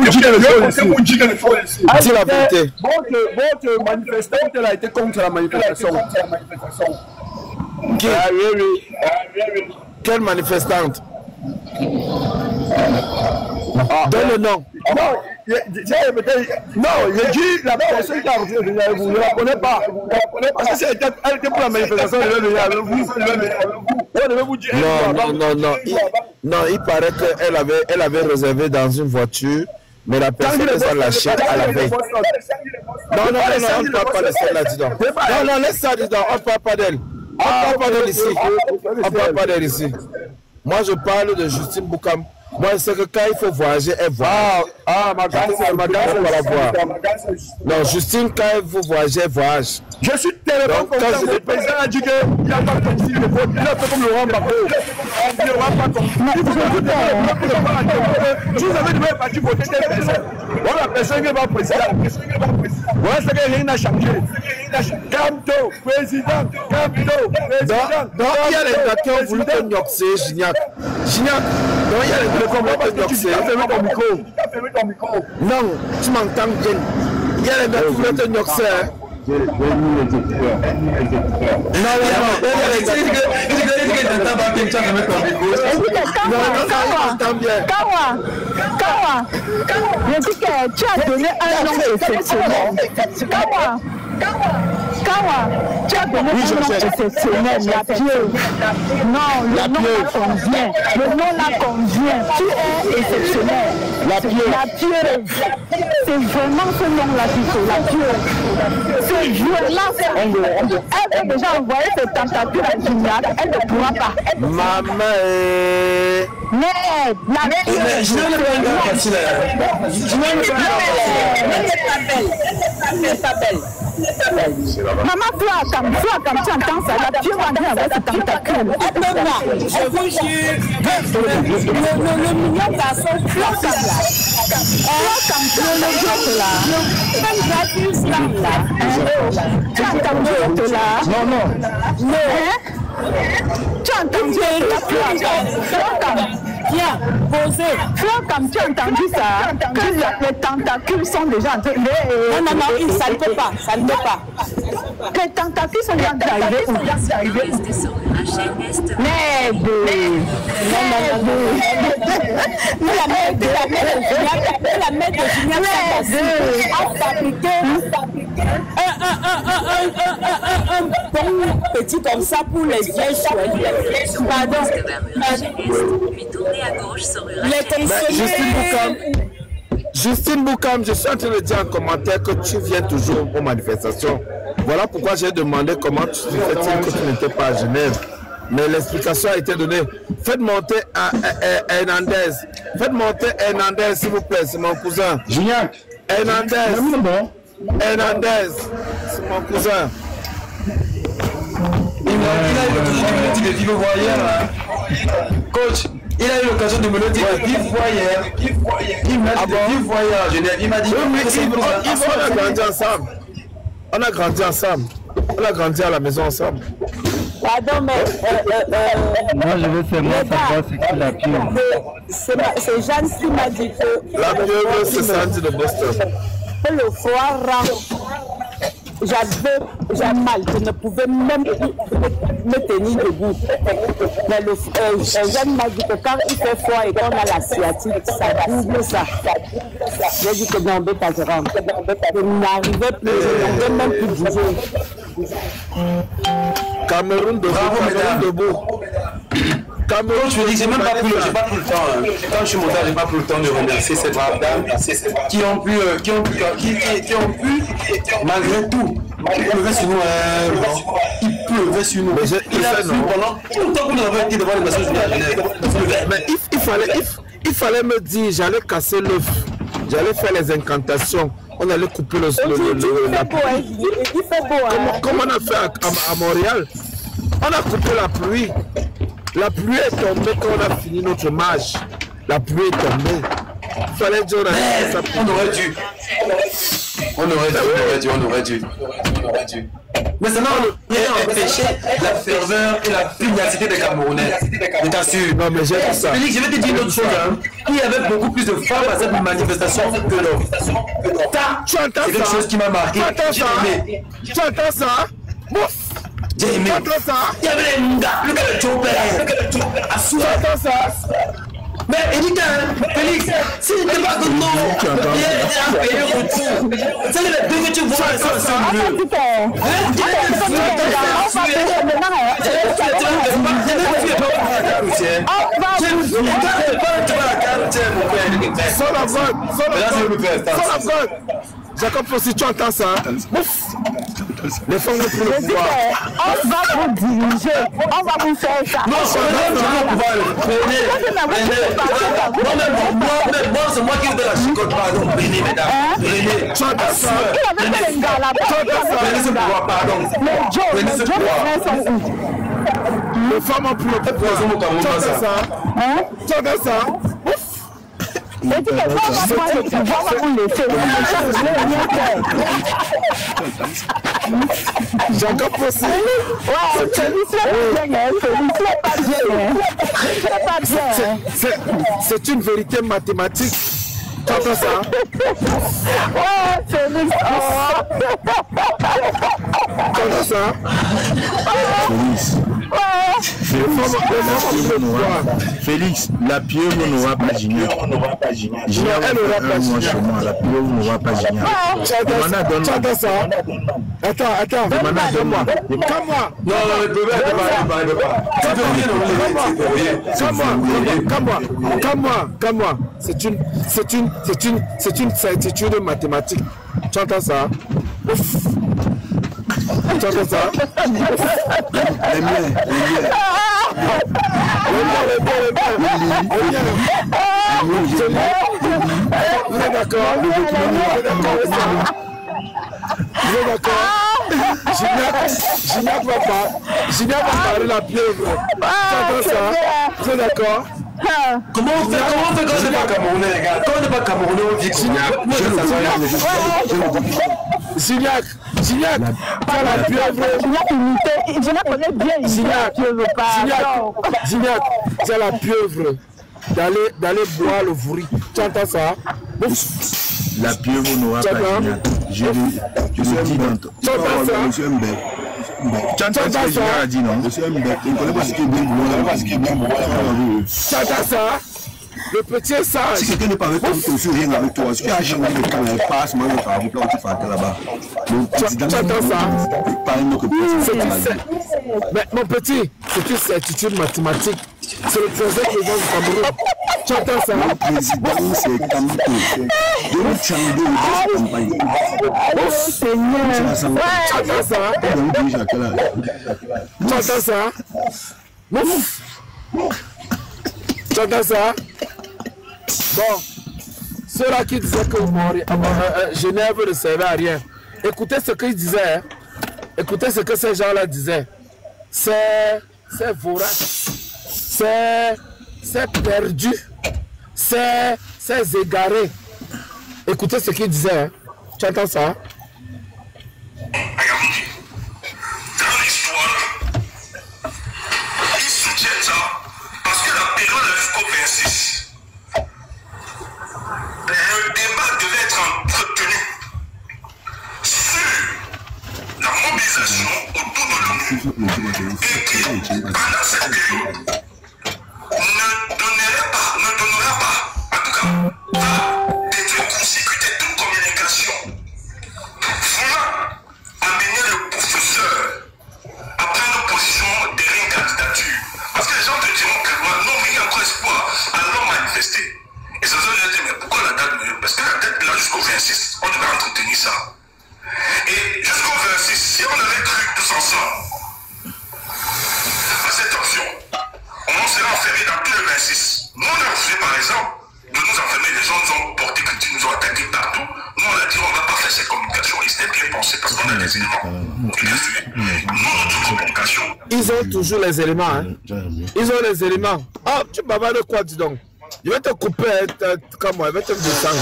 Dis la vérité. Votre manifestante, elle a été contre la manifestation. Qui? Quelle manifestante? Donne le nom. Non, j'ai dit la personne qui a refusé de venir avec vous. Je ne la connais pas. Parce que si elle était pour la manifestation, elle devait venir avec vous. Elle devait vous dire. Non, il paraît qu'elle avait réservé dans une voiture, mais la personne les a lâchés à la veille. Non, on ne parle pas de celle-là, dis donc. Non, laisse ça, dis donc, on ne parle pas d'elle. On ne parle pas d'elle ici. On ne parle pas d'elle ici. Moi, je parle de Justine Boukam. Moi, je sais que quand il faut voyager, elle voyage. Madame, non, Justine, quand il faut voyager, elle voyage. Je suis tellement content. Le président a dit qu'il n'a pas compris le vote. Il a fait comme Laurent Gbagbo. Il n'aura pas compris. Si vous avez demain parti voter telle personne, voilà la personne qui va président. Voilà ce que rien n'a changé. Camto, président, Camto, président. Donc, il y a les gars qui ont voulu te nyoxer, Gignac. Donc, il y a les gars qui ont voulu te nyoxer. Tu as fermé ton micro. Non, tu m'entends bien. Il y a les gars qui voulaient te nyoxer. Non, je dis que tu as donné un nom exceptionnel. Kawa, tu as donné un nom exceptionnel, la pieuvre. Non, le nom là convient. Le nom là convient. Tu es exceptionnel. La pieuvre. C'est vraiment ce nom-là qu'il faut, la pieuvre. Ce joueur-là, elle peut déjà envoyer ses tentacules à Gignac. Elle ne pourra pas. Maman, mais la pieuvre. Maman, toi, comme tu entends ça, la pieuvre va venir avec ses tentacules. Je vous jure, le mignon garçon, tu as entendu l'autre là? Non. Tu as entendu Viens, posez. Comme tu as entendu ça, que les tentacules sont déjà en train de... Non, ça ne peut pas, Les tentacules sont déjà arrivés. Merde. La mère de Gignac a fabriqué un bon petit comme ça pour les vieilles chouettes. Pardon. Justine Boukam, je suis en train de dire en commentaire que tu viens toujours aux manifestations. Voilà pourquoi j'ai demandé comment tu fais que tu n'étais pas à Genève. Mais l'explication a été donnée. Faites monter Hernandez. Faites monter Hernandez, s'il vous plaît, c'est mon cousin. Gignac. Hernandez, c'est mon cousin. Il a eu l'occasion de vivre voyeur. Coach, il a eu l'occasion de me le dire. Vive voyeur. Il m'a dit vive voyeur à Genève. Il m'a dit on a grandi ensemble. On a grandi à la maison ensemble. Pardon, mais... Moi, je veux seulement savoir ce que la pieuvre. C'est Jeanne qui m'a dit que... La pieuvre, c'est Sandy de Boston. Le froid rend... J'avais mal, je ne pouvais même plus me tenir debout. Mais Jeanne m'a dit que quand il fait froid et qu'on a la sciatique, ça double ça. J'ai dit que non, bête à je rentre. Je n'arrivais plus, je n'avais même plus bouger. Cameroun debout. Cameroun, je dis, j'ai même pas pris le temps. Quand je suis monté, j'ai pas pris le temps de remercier ces braves dames qui ont pu, malgré tout, il pleuvait sur nous. Il pleuvait sur nous. Il a plu pendant tout le temps que nous avons été devant les Nations Unies à Genève. Mais il fallait me dire, j'allais casser l'œuf, j'allais faire les incantations. On allait couper la pluie. Il fait beau. Comme on a fait à Montréal, on a coupé la pluie. La pluie est tombée quand on a fini notre marche. La pluie est tombée. Il fallait dire on aurait dû. Mais ça n'a rien empêché la ferveur et la pugnacité des Camerounais. Je t'assure. Non, mais j'ai dit ça. Félix, je vais te dire une autre chose. Hein. Il y avait beaucoup plus de femmes à cette manifestation que l'homme. Tu entends ça? C'est quelque chose qui m'a marqué. Tu entends ça? Bouf! J'ai aimé. Tu entends ça? Il y avait les gars, le gars de Chopin. Tu entends ça? Mais Edith, Félix, si tu n'es pas que non, il y a un pays retour. C'est les deux que tu vois, c'est mieux. Jacob Fossi, tu entends ça? Les femmes pour le pouvoir. On va vous diriger, on va vous faire ça. Non, c'est moi qui vous donne la chicotte, pardon. Venez, mesdames. Venez. Tu entends ça? Il y avait un gars là-bas. Venez ce pouvoir, pardon. Venez ce pouvoir. Les femmes ont pris le pouvoir. Tu entends ça? Tu entends ça? Et tu ne vas pas vous laisser. Jacob Fossi. C'est une vérité mathématique. Tu entends ça? Ouais, Félix. Tu entends ça? Félix, la pieuvre n'aura pas Junior. Junior, elle n'aura pas Junior. La pieuvre n'aura pas Junior. Tu entends ça? Attends. Donne-moi. Non, il peut pas. Calme-moi. C'est une certitude mathématique. Tu entends ça? Tu entends ça? Les miens. Vous êtes d'accord? Gignac va parler la pieuvre. Tu entends ça? Vous êtes d'accord? Comment on fait quand on n'est pas Camerounais, les gars? Quand on n'est pas Camerounais, on dit Gignac, tu as la pieuvre. Gignac connaît bien Gignac, tu as la pieuvre d'aller boire le vouri. Tu entends ça? La pieuvre n'aura pas Gignac. Je le dis dans ton... Tu entends ça? Monsieur Mbek. Tu entends ce que Gignac a dit, non? Monsieur Mbek, il ne connaît pas ce qui est bien. Tu entends ça? Le petit est sage. Si quelqu'un n'est pas avec toi, tu ne fais rien avec toi. Si tu as changé de camp, il passe, moi, je vais faire tu fais là-bas. Tu entends ça? Mais mon petit, c'est une certitude mathématique. C'est le président du Cameroun. Tu entends ça? Le président, c'est Kamito. De nous changer de campagne. Tu entends ça? Tu entends ça? Tu entends ça? Bon, ceux-là qui disaient que Genève ne servait à rien, écoutez ce qu'ils disaient. Écoutez ce que ces gens-là disaient. C'est vorace, c'est perdu, c'est égaré. Écoutez ce qu'ils disaient. Tu entends ça? Dans l'histoire, ils soutiennent ça parce que la période jusqu'au 26. Le débat devait être entretenu sur la mobilisation autour de l'ONU et qui, pendant cette période, ne donnera pas, en tout cas, va court-circuiter toute communication, voulant amener le professeur à prendre position derrière une candidature. Parce que les gens te diront que non, mais il y a encore espoir, allons manifester. Et ça se dit, mais pourquoi la date? Parce que la date là jusqu'au 26, on devait entretenir ça. Et jusqu'au 26, si on avait cru tous ensemble à cette option, on serait enfermé dans tout le 26. Nous, on a refusé par exemple de nous enfermer. Les gens nous ont porté critique, nous ont attaqué partout. Nous, on a dit, on ne va pas faire cette communication. Et c'était bien pensé parce qu'on a des éléments. Nous, notre communication. Ils ont toujours les éléments. Hein? Ils ont les éléments. Ah, tu bavardes de quoi, dis donc? Je vais te couper comme moi, je vais te descendre.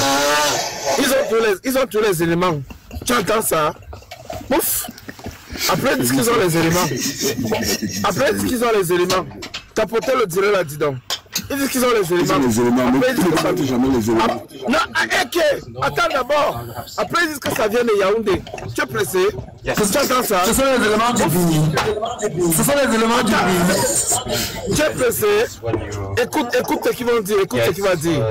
Ils ont tous les éléments. Tu entends ça? Ouf! Après, dis qu'ils ont les éléments. Après, dis qu'ils ont les éléments. Tapoter le direct là-dedans donc. Ils disent qu'ils ont les éléments. Les éléments, après, mais tu ne jamais les éléments. Non, ok, attends d'abord. Après, ils disent que ça vient de Yaoundé. Tu es pressé? Tu entends ça? Ce sont les éléments du pays. Ce sont les éléments du pays. Tu es pressé? Écoute ce qu'ils vont dire. Écoute ce qu'il va dire.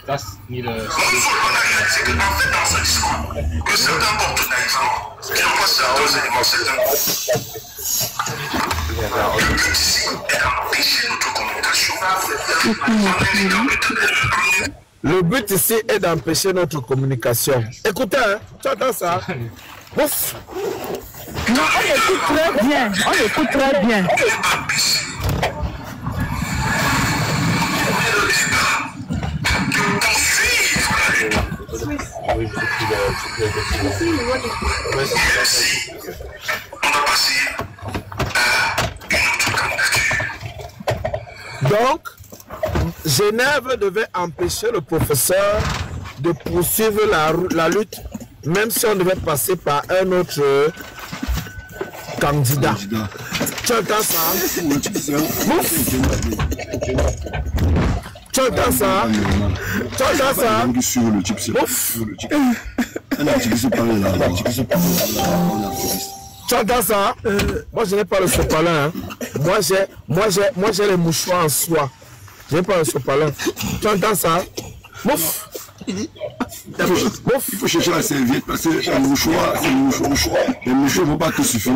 On a réalisé que, en fait, dans ce discours, que certains portent naïvement, qui n'ont pas certains éléments, certains. Le but ici est d'empêcher notre communication. Le but ici est d'empêcher notre communication. Écoutez, hein, tu entends ça? Ouf. Non, on écoute très bien. On écoute très bien. Donc, Genève devait empêcher le professeur de poursuivre la lutte, même si on devait passer par un autre candidat. Tu entends ça? Tu entends ça? Tu entends ça? Tu entends ça? Moi je n'ai pas le sopalin. Hein. Moi j'ai les mouchoirs en soie. Je n'ai pas le sopalin. Tu entends ça? Mouf! Il faut chercher la serviette parce que les mouchoirs ne vont pas te suffire.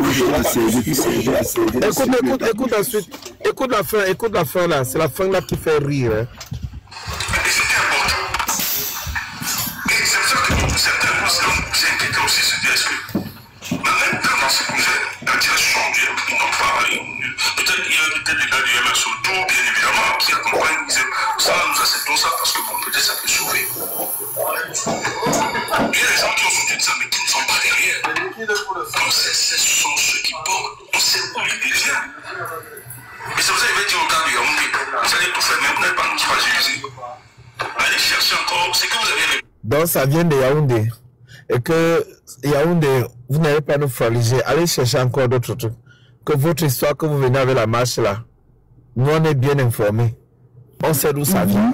Écoute ensuite. Écoute la fin là. C'est la fin là qui fait rire. Hein. Et c'est ça que certains s'inquiètent aussi, se disent que même dans ce projet, la direction du MPI n'ont pas. Peut-être qu'il y a des gars du MS autour, bien évidemment, qui accompagnent, qui disent ça, nous acceptons ça parce que bon, peut-être ça peut sauver. Il y a des gens qui ont soutenu ça, mais qui ne sont pas derrière. Donc, ce sont ceux qui portent. On sait où ils viennent. Et c'est pour ça qu'il va dire au gars du Yaoundé, vous allez tout faire, mais vous n'êtes pas nous fragiliser. Allez chercher encore ce que vous avez. Donc, ça vient de Yaoundé. Et que Yaoundé, vous n'allez pas nous fragiliser. Allez chercher encore d'autres trucs. Que votre histoire, que vous venez avec la marche là, nous on est bien informés. On sait d'où ça vient.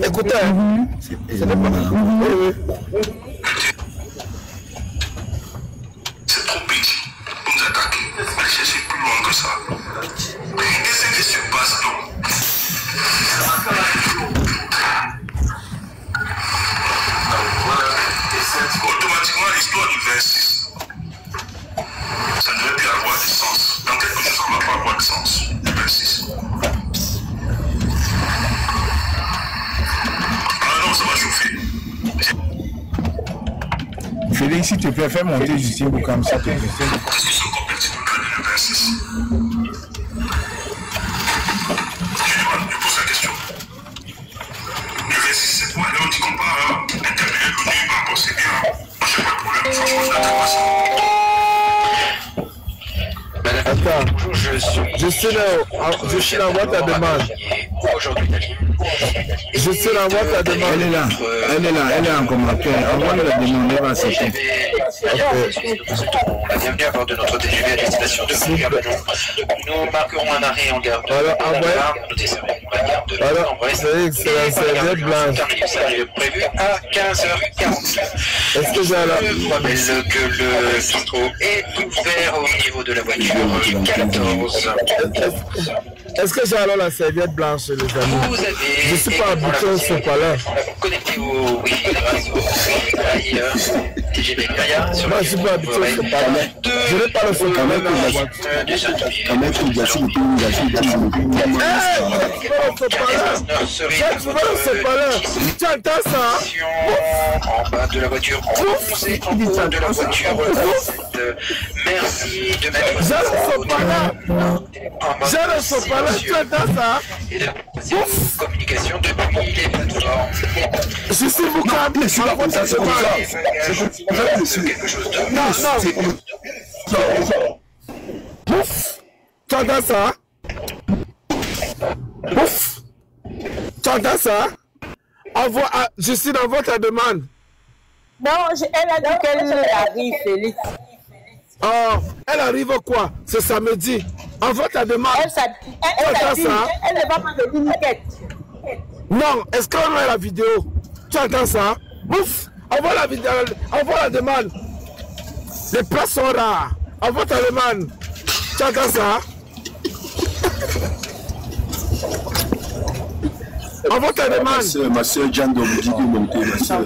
Écoutez, ce n'est pas... Oui. C'est trop petit pour nous attaquer. Allez chercher plus loin que ça. Et c'est qui se passe donc. Automatiquement, l'histoire du 26, ça ne devait plus avoir de sens. Dans quelque chose, ça ne va pas avoir de sens. Le 26. Ah non, ça va chauffer. Félix, si tu peux faire monter Justine Boukam, ça te fait. Est-ce que c'est encore petit pour le 26? Je pose la question. Le 26, c'est pour aller, on dit qu'on va intervenir l'ONU, c'est bien. Moi, j'ai pas de problème. Franchement, je n'attends ça. Attends, je suis là, what ta demande. Je suis là, what ta demande. Elle est en commentaire. Envoie-le la demande, elle va accepter. Bienvenue à bord de notre TGV à destination de Montgabellon. Nous marquerons un arrêt en gare de nous desservons la gare de Bourg-en-Bresse. C'est la serviette blanche. Prévu à 15h40. Est-ce que j'ai Je rappelle que le bistrot est ouvert au niveau de la voiture 14. Est-ce que j'ai alors la serviette blanche, les amis? Je ne suis pas habitué au sopalin. Connecté au Wi-Fi grâce au TGV Gaia. Moi, je ne suis pas habitué au sopalin. Je n'ai pas le sopalin dans la voiture. Je veux le sopalin. Tu entends ça? En bas de la voiture 11 et en haut de la voiture 7. Merci de mettre j'ai le sopalin. J'ai le sopalin. Tu entends ça? Et de communication depuis les plateformes. Je suis Boukam. C'est pas comme ça, c'est comme ça. Quelque chose de... Non. Tu entends ça? Ouf. Tu entends ça? Justine, envoie ta demande. Non, elle a dit qu'elle arrive, Félix. Oh, elle arrive quoi? C'est samedi. Envoie ta demande. Elle ne va pas venir Niquette. Non, est-ce qu'on a la vidéo? Tu entends ça? Ouf. Envoie la vidéo, envoie la demande. Les places sont rares. Envoie ta demande. Tu entends ça? Envoie ta demande. Ma soeur Jeanne Domidi est montée, ma soeur.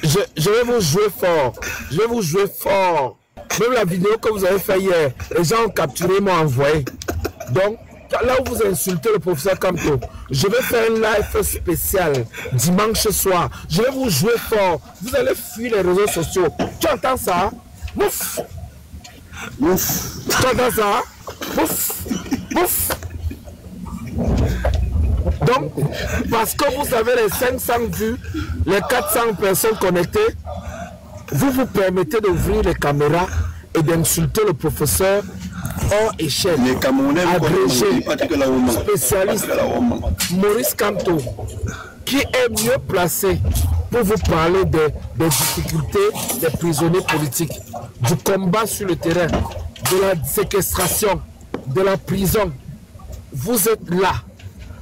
Je vais vous jouer fort. Je vais vous jouer fort. Même la vidéo que vous avez fait hier, les gens ont capturé, m'ont envoyé. Donc, là où vous insultez le professeur Camto, je vais faire un live spécial dimanche soir. Je vais vous jouer fort. Vous allez fuir les réseaux sociaux. Tu entends ça? Ouf! Ouf! Tu entends ça? Ouf! Ouf! Donc, parce que vous avez les 500 vues, les 400 personnes connectées, vous vous permettez d'ouvrir les caméras et d'insulter le professeur hors échelle, agrégé, spécialiste, Maurice Camto, qui est mieux placé pour vous parler des difficultés des prisonniers politiques, du combat sur le terrain, de la séquestration, de la prison. Vous êtes là.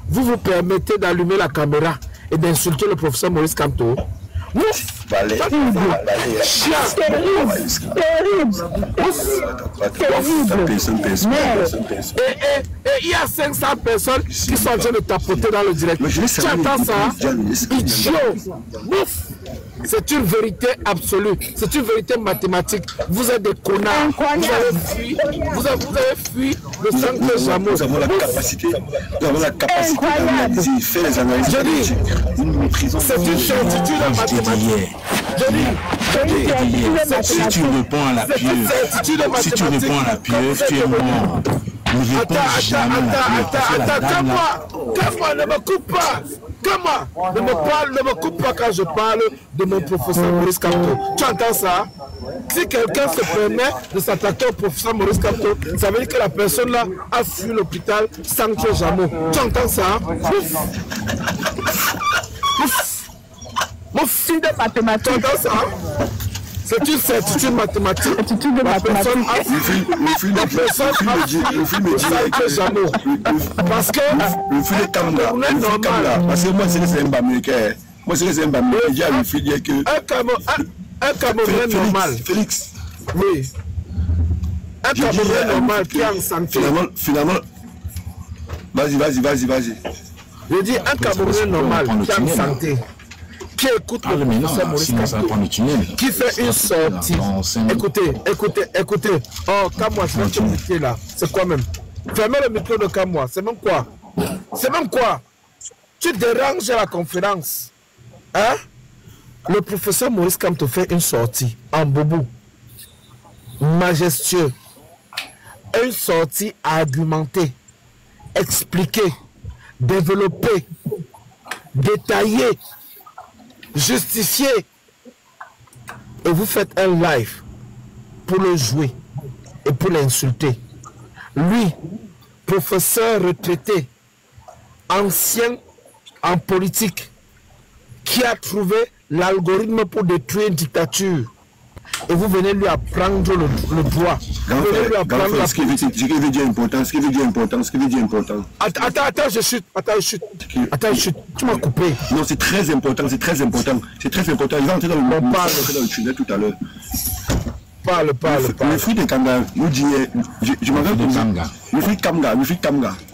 Vous vous permettez d'allumer la caméra et d'insulter le professeur Maurice Camto. Ouf! Terrible! Et il y a 500 personnes qui sont en train de tapoter dans le direct. Tu entends ça? Idiot! Ouf! C'est une vérité absolue. C'est une vérité mathématique. Vous êtes des connards. Vous avez fui le sang de Jameau. Nous avons la capacité d'analyser, faire les analyses. Je dis, c'est une certitude mathématique. Si tu réponds à la pieuse, tu es mort. Attends, ne me coupe pas. Comment? Ne me coupe pas quand je parle de mon professeur Maurice Camto. Tu entends ça? Si quelqu'un se permet de s'attaquer au professeur Maurice Camto, ça veut dire que la personne là a fui l'hôpital sans que jamais. Tu entends ça? Mon fils de mathématiques. Tu entends ça? C'est une certitude mathématique. La personne a fui. La personne a fui. Parce que le fil de Kamla, parce que moi c'est les américains. Moi c'est les américains. Déjà le fil dit que un Camerounais normal. Félix. Oui. Un Camerounais normal qui est en santé. Finalement. Vas-y. Je dis un Camerounais normal qui est en santé. Qui écoute le professeur Maurice Camto, qui fait une sortie. Écoutez. Oh, Kamwa, c'est votre métier là. C'est quoi même? Fermez le micro de Kamwa. C'est même quoi? Tu déranges la conférence. Hein? Le professeur Maurice Camto fait une sortie en boubou. Majestueux. Une sortie argumentée, expliquée, développée, détaillée, justifié, et vous faites un live pour le jouer et pour l'insulter. Lui, professeur retraité, ancien en politique, qui a trouvé l'algorithme pour détruire une dictature, et vous venez lui apprendre le droit. Ce qui veut dire important. Attends, je chute. Tu m'as coupé. Non, c'est très important. Il va entrer dans le tunnel tout à l'heure. Parle. Le fruit de Kamga, nous dit, je m'avais dit, le fruit Kamga, il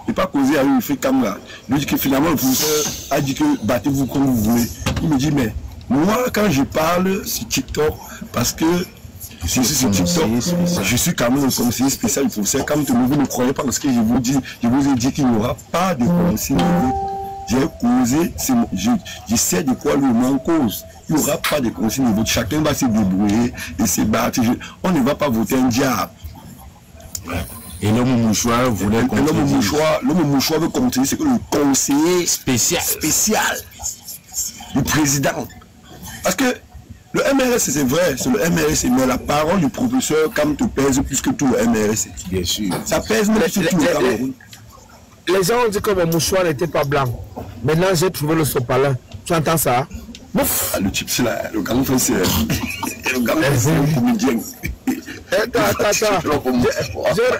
n'est pas causé avec le fruit Kamga. Il dit que finalement, le professeur a dit que battez-vous comme vous voulez. Il me dit, mais moi, quand je parle sur TikTok, parce que je suis sur TikTok, je suis quand même un conseiller spécial du professeur Camto. Vous ne croyez pas parce que je vous ai dit qu'il n'y aura pas de conseiller. J'ai causé, je sais de quoi le monde cause. Il n'y aura pas de conseiller niveau. Chacun va se débrouiller et se battre. On ne va pas voter un diable. Et l'homme mouchoir voulait continuer. L'homme mouchoir veut continuer, c'est que le conseiller spécial du président. Parce que le MRS, c'est vrai, c'est le MRS, mais la parole du professeur Camto pèse plus que tout le MRS. Bien sûr. Ça pèse même plus que tout le Cameroun. Les gens ont dit que mon mouchoir n'était pas blanc. Maintenant, j'ai trouvé le sopalin. Tu entends ça? Bouf. Le type, c'est là. Le grand frère, c'est un comédien. Attends.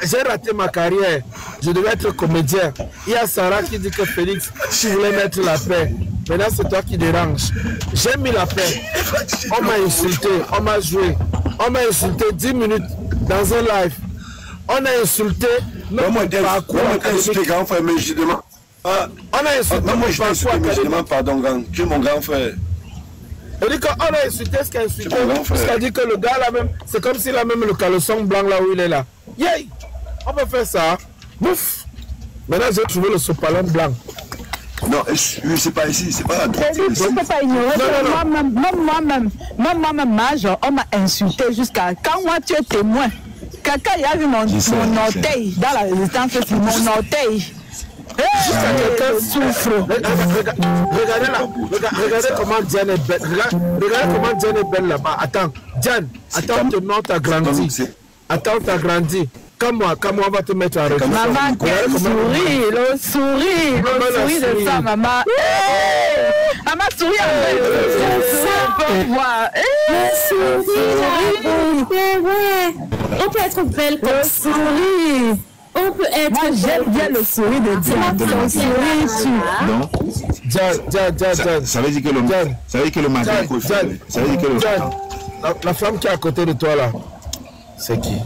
J'ai raté ma carrière. Je devais être comédien. Il y a Sarah qui dit que Félix, tu voulais mettre la paix. Maintenant, c'est toi qui dérange. J'ai mis la paix. On m'a insulté. On m'a joué. On m'a insulté 10 minutes dans un live. On a insulté. Même moi, j'ai insulté grand frère, mais je demande. On a insulté moi, je insulté, mais je demande pardon, tu es mon grand frère. On dit qu'on a insulté ce qu'il a insulté. Parce qu'il a dit que le gars là même, c'est comme s'il a même le caleçon blanc là où il est là. Yeah! On peut faire ça. Bouf! Maintenant j'ai trouvé le sopalin blanc. Non, c'est pas ici, c'est pas à droite. Je ne peux pas ignorer. Moi-même, major, on m'a insulté jusqu'à. Quand moi tu es témoin, quelqu'un a vu mon orteil dans la résistance, c'est mon orteil. Quelqu'un souffre. Regardez comment Diane est belle. Regardez comment Diane est belle là-bas. Attends, Diane, attends, t'as grandi. Attends, t'as grandi. Comme moi, on va te mettre à reculer. Maman, quel sourire, le sourire de ça, maman. Maman, souris avec on peut être belle comme ça. On peut être. Moi, j'aime bien le sourire de Diane. Ça veut dire que le matin. Ça veut dire que le matin. La femme qui est à côté de toi là, c'est qui?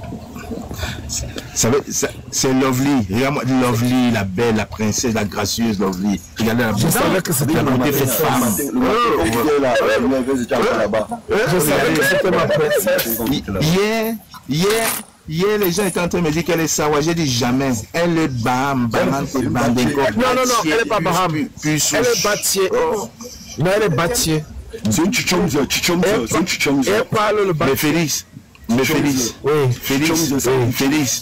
C'est Lovely. Regarde-moi, Lovely, la belle, la princesse, la gracieuse Lovely. Regardez la Je savais que c'était ma femme. Je savais que c'était ma princesse. Hier, les gens étaient en train de me dire qu'elle est Sawa. J'ai dit jamais. Elle est Baham. Non, elle n'est pas Baham. Elle est Batier. Non, elle est Batier. C'est une chichomze. Elle parle le Batier. Mais Félix,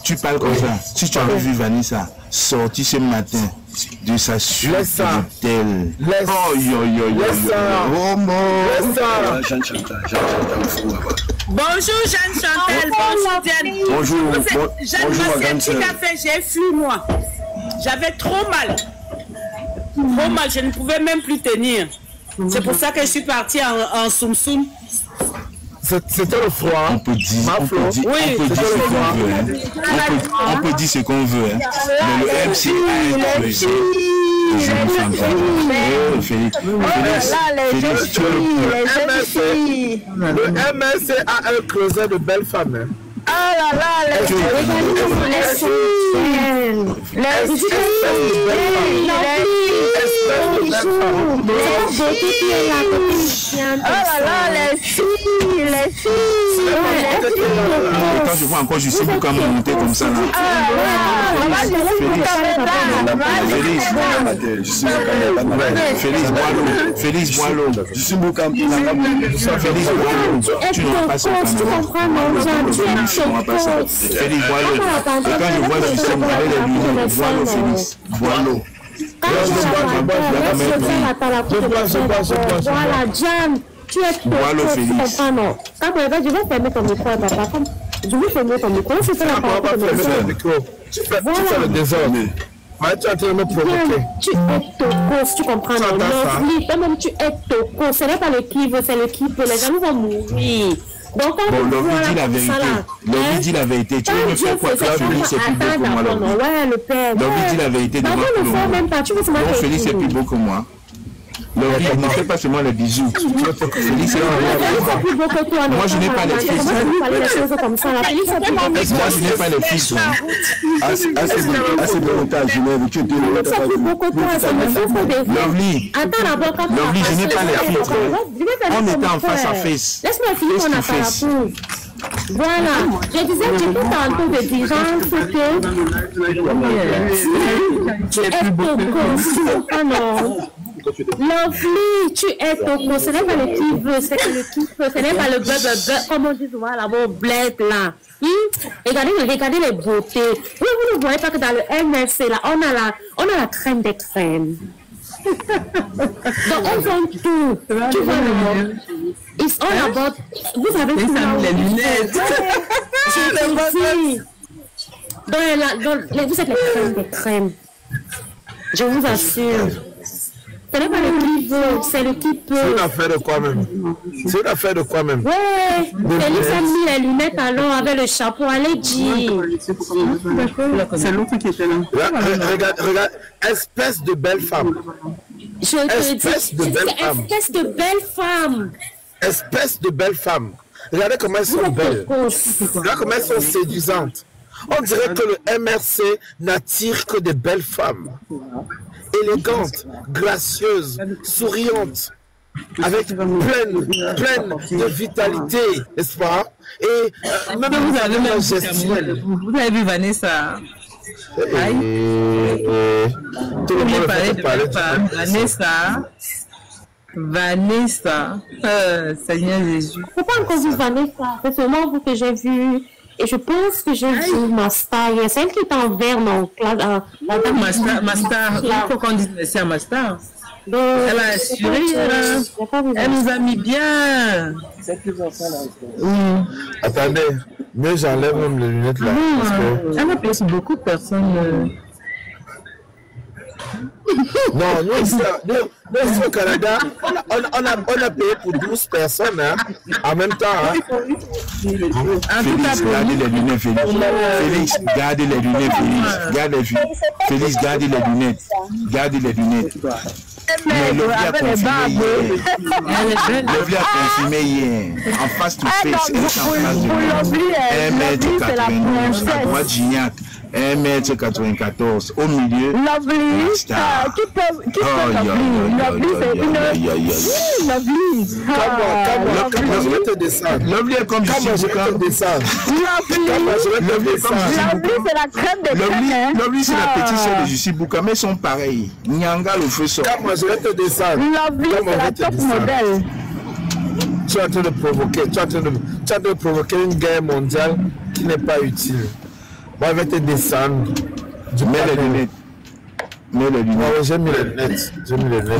tu parles comme ça. Si tu avais vu Vanessa sortir ce matin de sa suite d'hôtel. Bonjour Jeanne Chantal, bonjour Diane. Bonjour. J'ai fui moi. J'avais trop mal. Je ne pouvais même plus tenir. C'est pour ça que je suis partie en soum-soum. C'était le froid. On peut dire ce qu'on veut. Mais le MC a explosé. Le MSC a un creuset de belles femmes. Ah là là, les filles. Quand je vois encore Justin Bouka monter comme ça là. Félix Boileau. Justin Bouka. Tu n'auras pas ça. Félix Boileau. Et quand je vois Justin Bouka avec les lunettes, Boileau Félix. Boileau. Voilà, Jeanne, tu es trop. Non. Quand je vais fermer ton micro à papa. Je vais fermer ton micro. C'est ça la parole de tu fais le désordre. Tu es en train de me provoquer. Tu es tocos, tu comprends? Non, même tu es tocos. Ce n'est pas le qui veut, c'est le qui peut. Les gens vont mourir. Donc, Lovely dit la vérité. Lovely dit la vérité. Tu veux me faire quoi? Félix, c'est plus beau que moi. Lovely dit la vérité devant tout le monde. Non, Félix, c'est plus beau que moi. Lovely, ne fais pas seulement les bisous. Félix, c'est plus beau que toi. Moi, je n'ai pas les fils. Moi, je n'ai pas les fils. Assez de montage, je n'ai vu que Lovely, je n'ai pas les filtres. On était en face à face. Laisse-moi finir mon apparat. Voilà, je disais que tout tantôt de dirigeance que tu es tocos. Ah non. Lovely, tu es tocos. Ce n'est pas le qui veut, c'est le qui veut. Ce n'est pas le bleu, comme on dit souvent là-bas, bled là. Regardez les beautés. Vous ne voyez pas que dans le MFC là, on a la crème des crèmes. Donc on vend tout. Tu vois le mot. It's all about. Vous avez vu les lunettes. Vous êtes les crèmes des crèmes. Je vous assure. Ce n'est pas le qui veut, c'est le qui peut. C'est une affaire de quoi même? C'est une affaire de quoi même? Ouais, Félix a mis les lunettes alors avec le chapeau, allez dire. C'est l'autre qui était là. Regarde, espèce de belle femme. Je te dis, espèce de belle femme. Espèce de belle femme. Regardez comment elles sont belles. Regardez comment elles sont séduisantes. On dirait que le MRC n'attire que des belles femmes. Élégantes, gracieuses, souriantes, avec pleine de vitalité, n'est-ce pas? Et même vous avez même gestuelle. Vous avez vu Vanessa? Tout le monde parlait de Vanessa. Seigneur Jésus. C'est pas encore vu Vanessa, c'est seulement vous que j'ai vu. Et je pense que j'ai vu Mastar. Il y a celle qui est en vert, non? Mastar, il faut qu'on dise merci à Mastar. Elle a assuré, elle nous a mis bien. Attendez, mieux j'enlève même les lunettes là. Elle a placé beaucoup de personnes. Non, nous ici au Canada, on a payé pour 12 personnes hein, en même temps. Hein. Félix, gardez les lunettes, Félix. Félix, gardez les lunettes, Félix. Félix, gardez les lunettes. Gardez les lunettes. Mais le a confirmé hier. En face to face, elle est en face de nous. 1m92, à droite Gignac. 1m94 au milieu. Lovely. Qui peut Lovely. Je vais te descendre. Lovely est comme Lovely, c'est la crème de crème. Lovely, c'est la petite soeur de Jussi Bouka, mais ils sont pareils. Nyanga le feu sort. Je vais te descendre. Lovely, c'est la top modèle. Tu es en train de provoquer une guerre mondiale qui n'est pas utile. Moi, je vais te descendre. Mets les lunettes. Mets les lunettes. Non, j'ai mis les lunettes.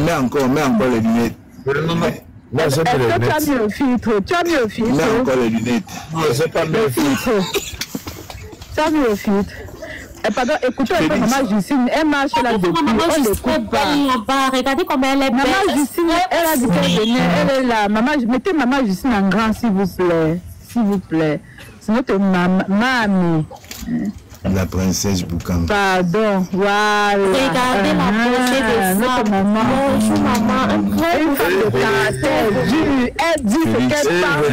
Mets encore les lunettes. Non, j'ai mis les lunettes. Tu as mis le filtre. Mets encore les lunettes. Non, j'ai pas mis le filtre. Tu as mis le filtre. Pardon, écoutez un peu Maman Justine, elle marche là depuis, on l'écoute pas. Regardez comment elle est belle. Maman Justine, elle a dit qu'elle venait, elle est là. Mettez Maman Justine en grand, s'il vous plaît. C'est notre mamie. La princesse Boukan. Pardon, voilà. Regardez la beauté de notre maman. Bonjour maman, un vrai elle dit ce qu'elle pense.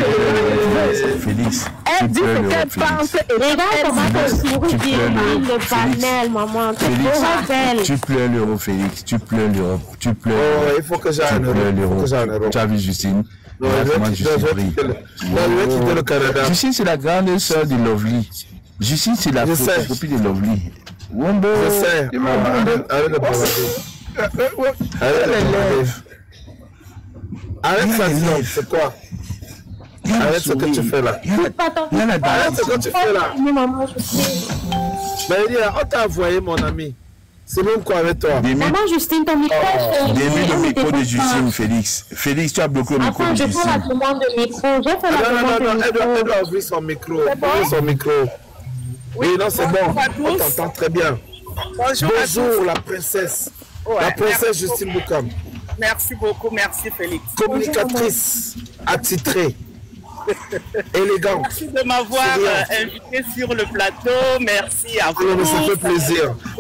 Félix. Elle dit ce qu'elle pense. Regarde comment elle sourit bien, le panel, maman. C'est trop belle. Tu pleures l'euro, Félix. Tu pleures l'euro. Tu pleures. Oh, il faut que j'aille en Europe. Tu as vu Justine? Non, je vais quitter le Canada. Justine, c'est la grande sœur de Lovely. Justine, c'est la photocopie de Lovely. Je sais. Arrête de provoquer. Arrête ça, c'est quoi? Arrête ce que tu fais là. Arrête ce que tu fais là. Mais on t'a envoyé mon ami. C'est même quoi avec toi? Maman Justine, ton micro. Démute le micro de Justine, Félix. Félix, tu as bloqué le micro de Justine. Je fais la demande de micro. Non, elle doit ouvrir son micro. Oui, non, c'est bon. On t'entend très bien. Bonjour, la princesse. La princesse Justine Boukam. Merci beaucoup, merci Félix. Communicatrice attitrée. Élégante. Merci de m'avoir invité sur le plateau. Merci à vous.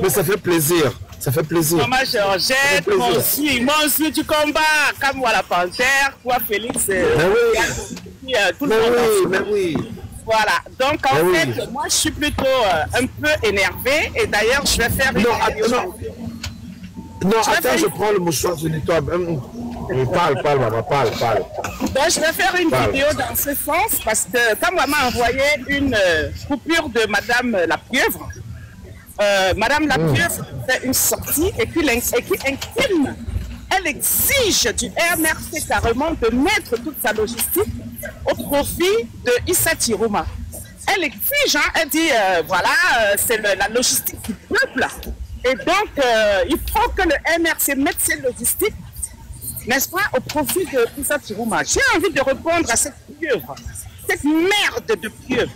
Mais ça fait plaisir. Ça fait plaisir. Maman Georgette, moi aussi du combat. Comme moi la panthère, toi Félix. Tout le monde. Mais oui. Voilà. Donc en fait, moi je suis plutôt un peu énervé. Et d'ailleurs, je vais faire une vidéo. Non, attends, je prends le mouchoir, je nettoie. Parle, maman, parle. Donc, je vais faire une vidéo dans ce sens parce que quand maman a envoyé une coupure de Madame la Pieuvre, Madame la Pieuvre fait une sortie et qui intime. Elle exige du MRC carrément de mettre toute sa logistique au profit de Issa Tirouma. Elle exige, elle dit, c'est la logistique du peuple. Et donc, il faut que le MRC mette ses logistiques, n'est-ce pas, au profit de Issa Tirouma. J'ai envie de répondre à cette pieuvre, cette merde de pieuvre,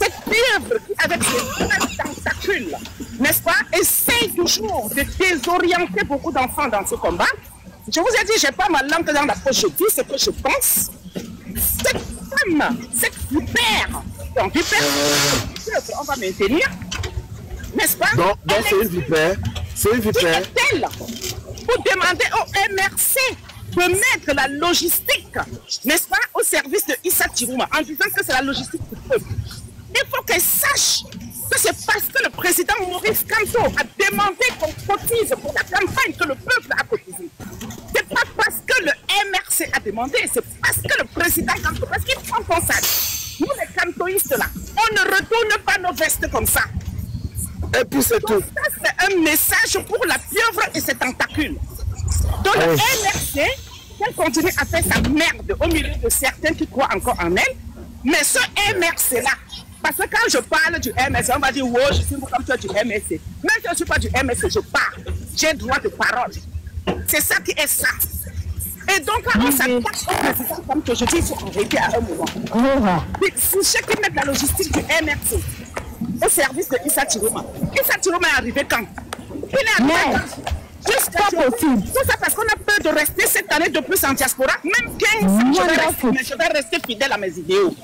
cette pieuvre qui, avec ses tentacules, n'est-ce pas, essaye toujours de désorienter beaucoup d'enfants dans ce combat. Je vous ai dit, je n'ai pas ma langue dans la poche, je dis ce que je pense. Cette femme, cette vipère, donc vipère, on va maintenir, n'est-ce pas? Donc c'est une vipère. C'est une vipère. Qui est-elle pour demander au MRC de mettre la logistique, n'est-ce pas, au service de Issa Chirouma, en disant que c'est la logistique du peuple. Il faut qu'elle sache que c'est parce que le président Maurice Kamto a demandé qu'on cotise pour la campagne que le peuple a cotisé. C'est pas parce que le MRC a demandé, c'est parce que le président Kamto, parce qu'il prend qu'on sache. Nous les Kamtoïstes là, on ne retourne pas nos vestes comme ça. Et puis c'est tout. Ça c'est un message pour la pieuvre et ses tentacules. Donc le MRC, elle continue à faire sa merde au milieu de certains qui croient encore en elle. Mais ce MRC-là, parce que quand je parle du MRC, on va dire, wow, je suis comme toi du MRC. Même si je ne suis pas du MRC, je parle. J'ai droit de parole. C'est ça qui est ça. Et donc, quand on s'attaque au président, comme que je dis, il faut arrêter à un moment. Si chacun met la logistique du MRC au service de Issa Chirouma. Issa Chirouma est arrivé quand? Il est arrivé quand? Jusqu'à possible. Tout ça parce qu'on a peur de rester cette année de plus en diaspora. Même 15 ans, je vais rester fidèle à mes idéaux.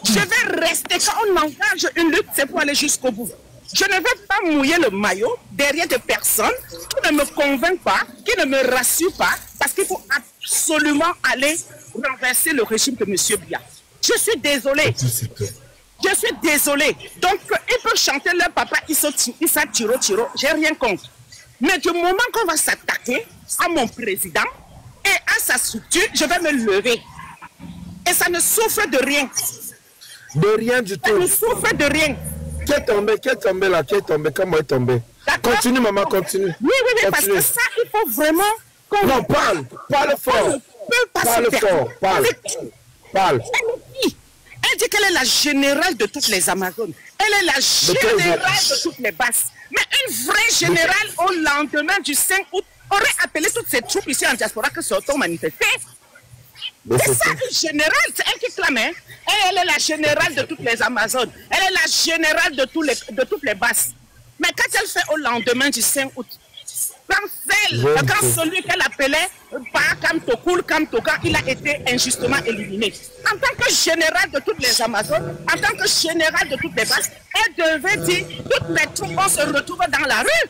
Je vais rester, quand on engage une lutte, c'est pour aller jusqu'au bout. Je ne vais pas mouiller le maillot derrière des personnes qui ne me convainquent pas, qui ne me rassurent pas, parce qu'il faut absolument aller renverser le régime de M. Biya. Je suis désolé. Je suis désolé. Donc, ils peuvent chanter leur papa Issa Tiro, j'ai rien contre. Mais du moment qu'on va s'attaquer à mon président et à sa structure, je vais me lever. Et ça ne souffre de rien. De rien du tout. Ça ne souffre de rien. Qui est tombé là? Qui est tombé? Comment est tombé? Continue, maman, continue. Oui, parce que ça, il faut vraiment... Non, parle fort. Parle fort, parle. Elle dit qu'elle est la générale de toutes les Amazones. Elle est la générale de toutes les basses. Mais une vraie générale, au lendemain du 5 août, aurait appelé toutes ces troupes ici en diaspora que sortons manifester. C'est ça une générale, c'est elle qui clame. Hein? Elle est la générale de toutes les Amazones. Elle est la générale de toutes les basses. Mais quand elle fait au lendemain du 5 août, quand celui qu'elle appelait Kamtoka, il a été injustement éliminé. En tant que général de toutes les Amazones, en tant que général de toutes les basses, elle devait dire toutes les troupes vont se retrouver dans la rue.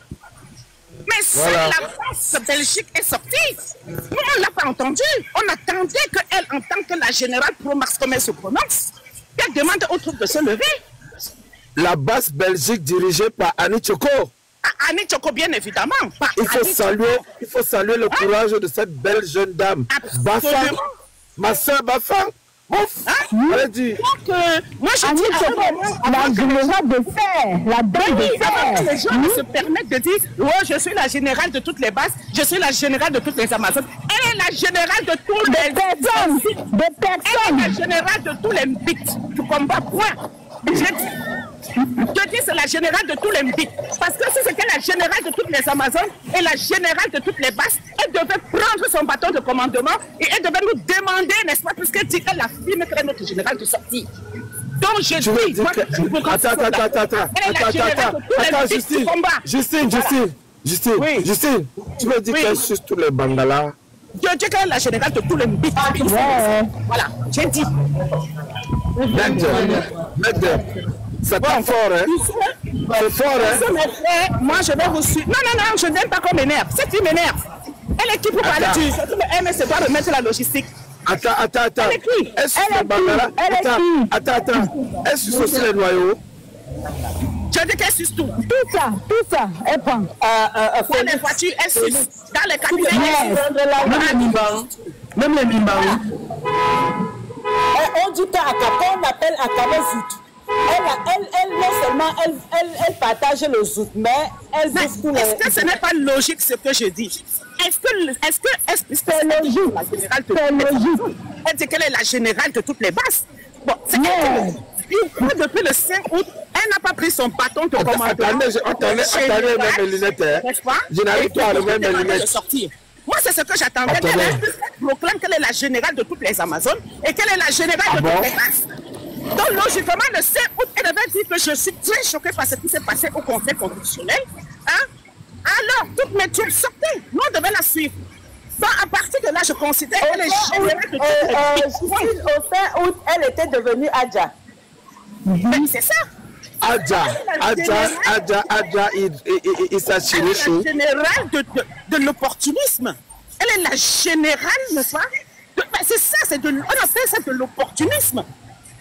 Mais seule la France Belgique est sortie. Nous, on ne l'a pas entendu. On attendait qu'elle, en tant que la générale pro-Mars, comme elle se prononce, qu'elle demande aux troupes de se lever. La basse Belgique dirigée par Annie Tchoko. Annie Tchoko, bien évidemment. Il faut saluer le courage de cette belle jeune dame. Bafa, ma soeur Bafa. Elle dit. Donc, moi je dis la générale de fer, la dame de fer. Les gens se permettent de dire, oh, je suis la générale de toutes les basses, je suis la générale de toutes les Amazones. Elle est la générale de toutes les personnes. Elle est la générale de tous les mbits du combat, point. Je dis c'est la générale de tous les mbits. Parce que si c'était la générale de toutes les Amazones et la générale de toutes les basses, elle devait prendre son bâton de commandement et elle devait nous demander, n'est-ce pas, puisqu'elle dit qu'elle affirme qu'elle est notre générale de sortie. Donc je dis, moi, Justine, tu veux dire qu'elle suce tous les bangalas? Je dis qu'elle est la générale de tous les mbits. Voilà, j'ai dit. C'est pas fort, hein? C'est fort, hein? Moi, je vais vous suivre. Non, je n'aime pas qu'on m'énerve. C'est qui m'énerve. Elle est qui pour parler du... Le MS doit remettre la logistique. Attends. Elle est qui? Attends. Elle suce aussi les noyaux. Je dis qu'elle suce tout. Tout ça, elle prend. Dans les voitures, elle suce. Dans les cabinets, même les mimbans. On dit qu'on appelle Akaba Zout. Elle, non seulement, elle partage le zout, mais elle dit tout. Est-ce que ce n'est pas logique ce que je dis? Est-ce que c'est logique? Elle dit qu'elle est la générale de toutes les basses. Bon, c'est depuis le 5 août, elle n'a pas pris son bâton de commandement. Attendez, même mes lunettes. Je n'arrive pas à lever mes lunettes. Moi, c'est ce que j'attendais. Elle proclame qu'elle est la générale de toutes les Amazones et qu'elle est la générale de toutes les basses. Donc, logiquement, le 7 août, elle avait dit que je suis très choquée par ce qui s'est passé au Conseil constitutionnel. Hein? Alors, toutes mes troupes sortaient. Nous, on devait la suivre. Donc, à partir de là, je considère qu'elle est générale de au 5 août, elle était devenue Adja. C'est ça. Adja, il s'agit de chaud. Elle est la générale de l'opportunisme. Elle est la générale, n'est-ce pas? C'est ça, on appelle ça de l'opportunisme.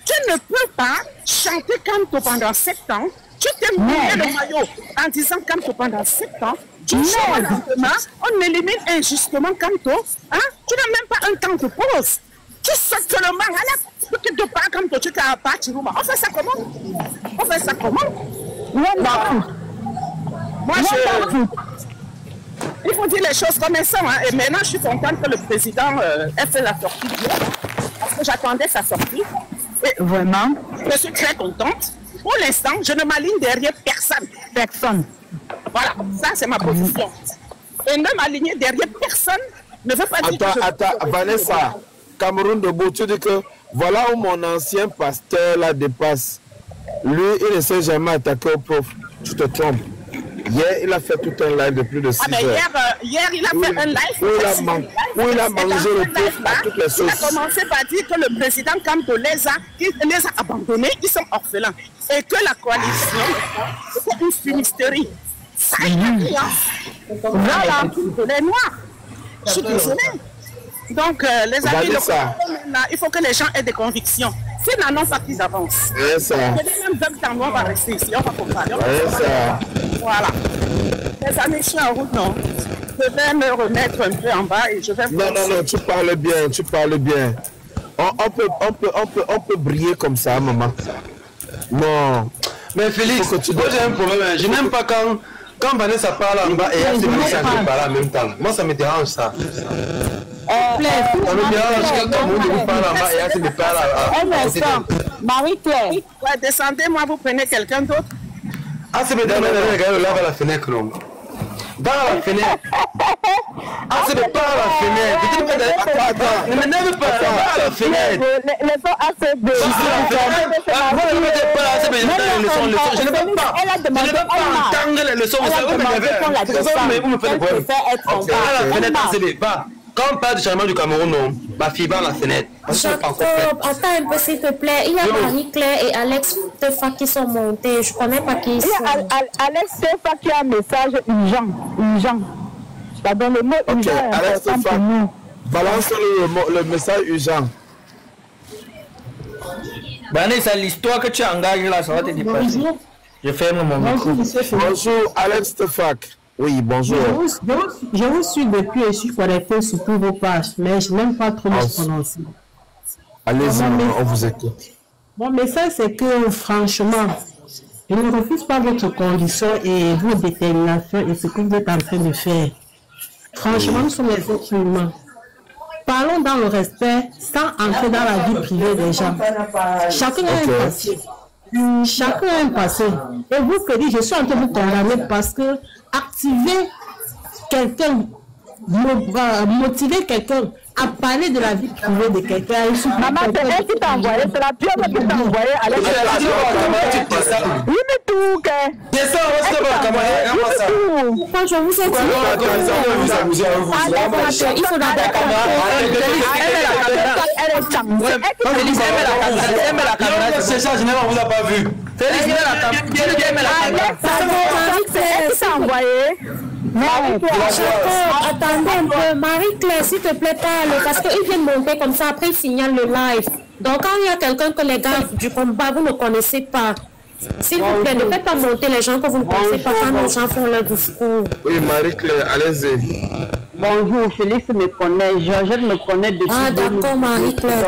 Tu ne peux pas chanter Kamto pendant 7 ans. Tu t'es mis le maillot en disant Kamto pendant 7 ans. Tu chantes lentement, on élimine injustement Kamto. Hein? Tu n'as même pas un temps de pause. Tu sautes seulement à la tu ne pas Kamto, tu t'as pas Chiruma. On fait ça comment? Moi, il faut dire les choses comme elles sont. Hein. Et maintenant, je suis contente que le président ait fait la sortie parce que j'attendais sa sortie. Et vraiment? Je suis très contente. Pour l'instant, je ne m'aligne derrière personne. Voilà, ça c'est ma position. Et ne m'aligner derrière personne ne veut pas dire que Attends, Vanessa, Cameroun de Beau, tu dis que voilà où mon ancien pasteur là dépasse. Lui, il ne s'est jamais attaqué au prof. Tu te trompes. Hier, il a fait tout un live de plus de 6 heures. Hier, il a fait un live où il a mangé le prof à toutes les sauces. Il a commencé par dire que le président Kamto les a abandonnés, ils sont orphelins. Et que la coalition, c'est une fumisterie. Ça, il a dit, hein. Voilà, les Noirs. Je suis désolée. Donc, les amis, il faut que les gens aient des convictions. S'ils n'en ont pas, qu'ils avancent. C'est ça. On va rester ici, on va comparer. Voilà. Les amis, je suis en route, non. Je vais me remettre un peu en bas et je vais... Non, tu parles bien. On peut briller comme ça, maman. Non. Mais Félix, moi j'ai un problème. Je n'aime pas quand Vanessa parle en bas et Yassé Vanessa qui parle en même temps. Moi, ça me dérange, ça. Ça me dérange quand vous parle en bas et Yassé me parle en bas. Marie-Claire. Ouais, descendez-moi, vous prenez quelqu'un d'autre. Ah, c'est me dérange, regarde là, à la fenêtre, non. Dans la fenêtre. Ah, c'est pas à la fenêtre. Attends. Ne m'énerve pas, à la fenêtre. Les sons ACB. Moi, ne me dites pas la ACB, je ne veux pas. Je ne veux pas entendre les leçons. Vous me faites des problèmes. À la fenêtre ACB, va. Quand on parle du changement du Cameroun, non, bah, fibre à la fenêtre. Jacob, attends un peu s'il te plaît. Il y a Marie-Claire et Alex Tefa qui sont montés. Je ne connais pas qui ils sont. Alex Tefa qui a un message urgent. Pardon, le mot urgent. Alex Tefa, balance le message urgent. Vanessa, l'histoire que tu engages là, ça va te dépasser. Je ferme mon micro. Bonjour, Alex Tefa. Oui, bonjour. Je vous suis depuis et je suis connecté sur tous vos pages, mais je n'aime pas trop me prononcer. Allez-y, on vous écoute. Mon message, c'est que franchement, je ne refuse pas votre condition et vos déterminations et ce que vous êtes en train de faire. Franchement, nous sommes les êtres humains. Parlons dans le respect sans entrer dans la vie privée des gens. Chacun a un passé. Chacun a un passé. Et vous, Félix, je suis en train de vous condamner parce que activer quelqu'un, motiver quelqu'un à parler de la vie privée de quelqu'un. Maman, c'est elle qui t'a envoyé, c'est la pire qui t'a envoyé. Oui, mais tout, c'est ça, on va se voir. Quand je vous ai dit, il faut d'abord c'est ça, je n'ai pas vu. Félix, attendez un peu, Marie-Claire, s'il te plaît, parle, parce qu'il vient de monter comme ça, après il signale le live. Donc quand il y a quelqu'un que les gars du combat, vous ne connaissez pas, s'il vous plaît, ne faites pas monter les gens que vous ne connaissez pas quand les gens font leur discours. Oui, Marie-Claire, allez-y. Bonjour, Félix me connaît, Georgette me connaît depuis. Ah d'accord, Marie-Claire,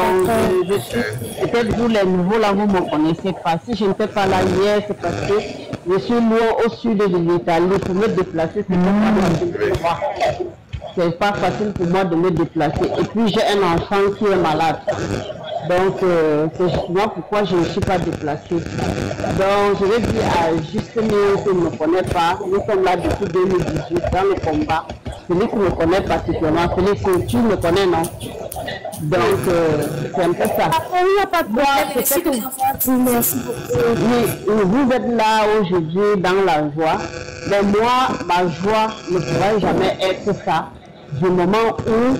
peut-être vous les nouveaux là, vous ne me connaissez pas. Si je n'étais pas là hier, c'est parce que je suis loin au sud de l'Italie. Pour me déplacer, c'est pas facile pour moi de me déplacer. Et puis j'ai un enfant qui est malade. Donc c'est justement pourquoi je ne suis pas déplacée. Donc je vais dire à Justine qui ne me connaît pas, nous sommes là depuis 2018 dans le combat. Celui qui me connaît particulièrement, Félix, tu me connais, non? Donc, c'est un peu ça. Il n'y a pas de problème. Merci beaucoup. Vous êtes là aujourd'hui dans la joie. Mais moi, ma joie ne pourrait jamais être ça. Du moment où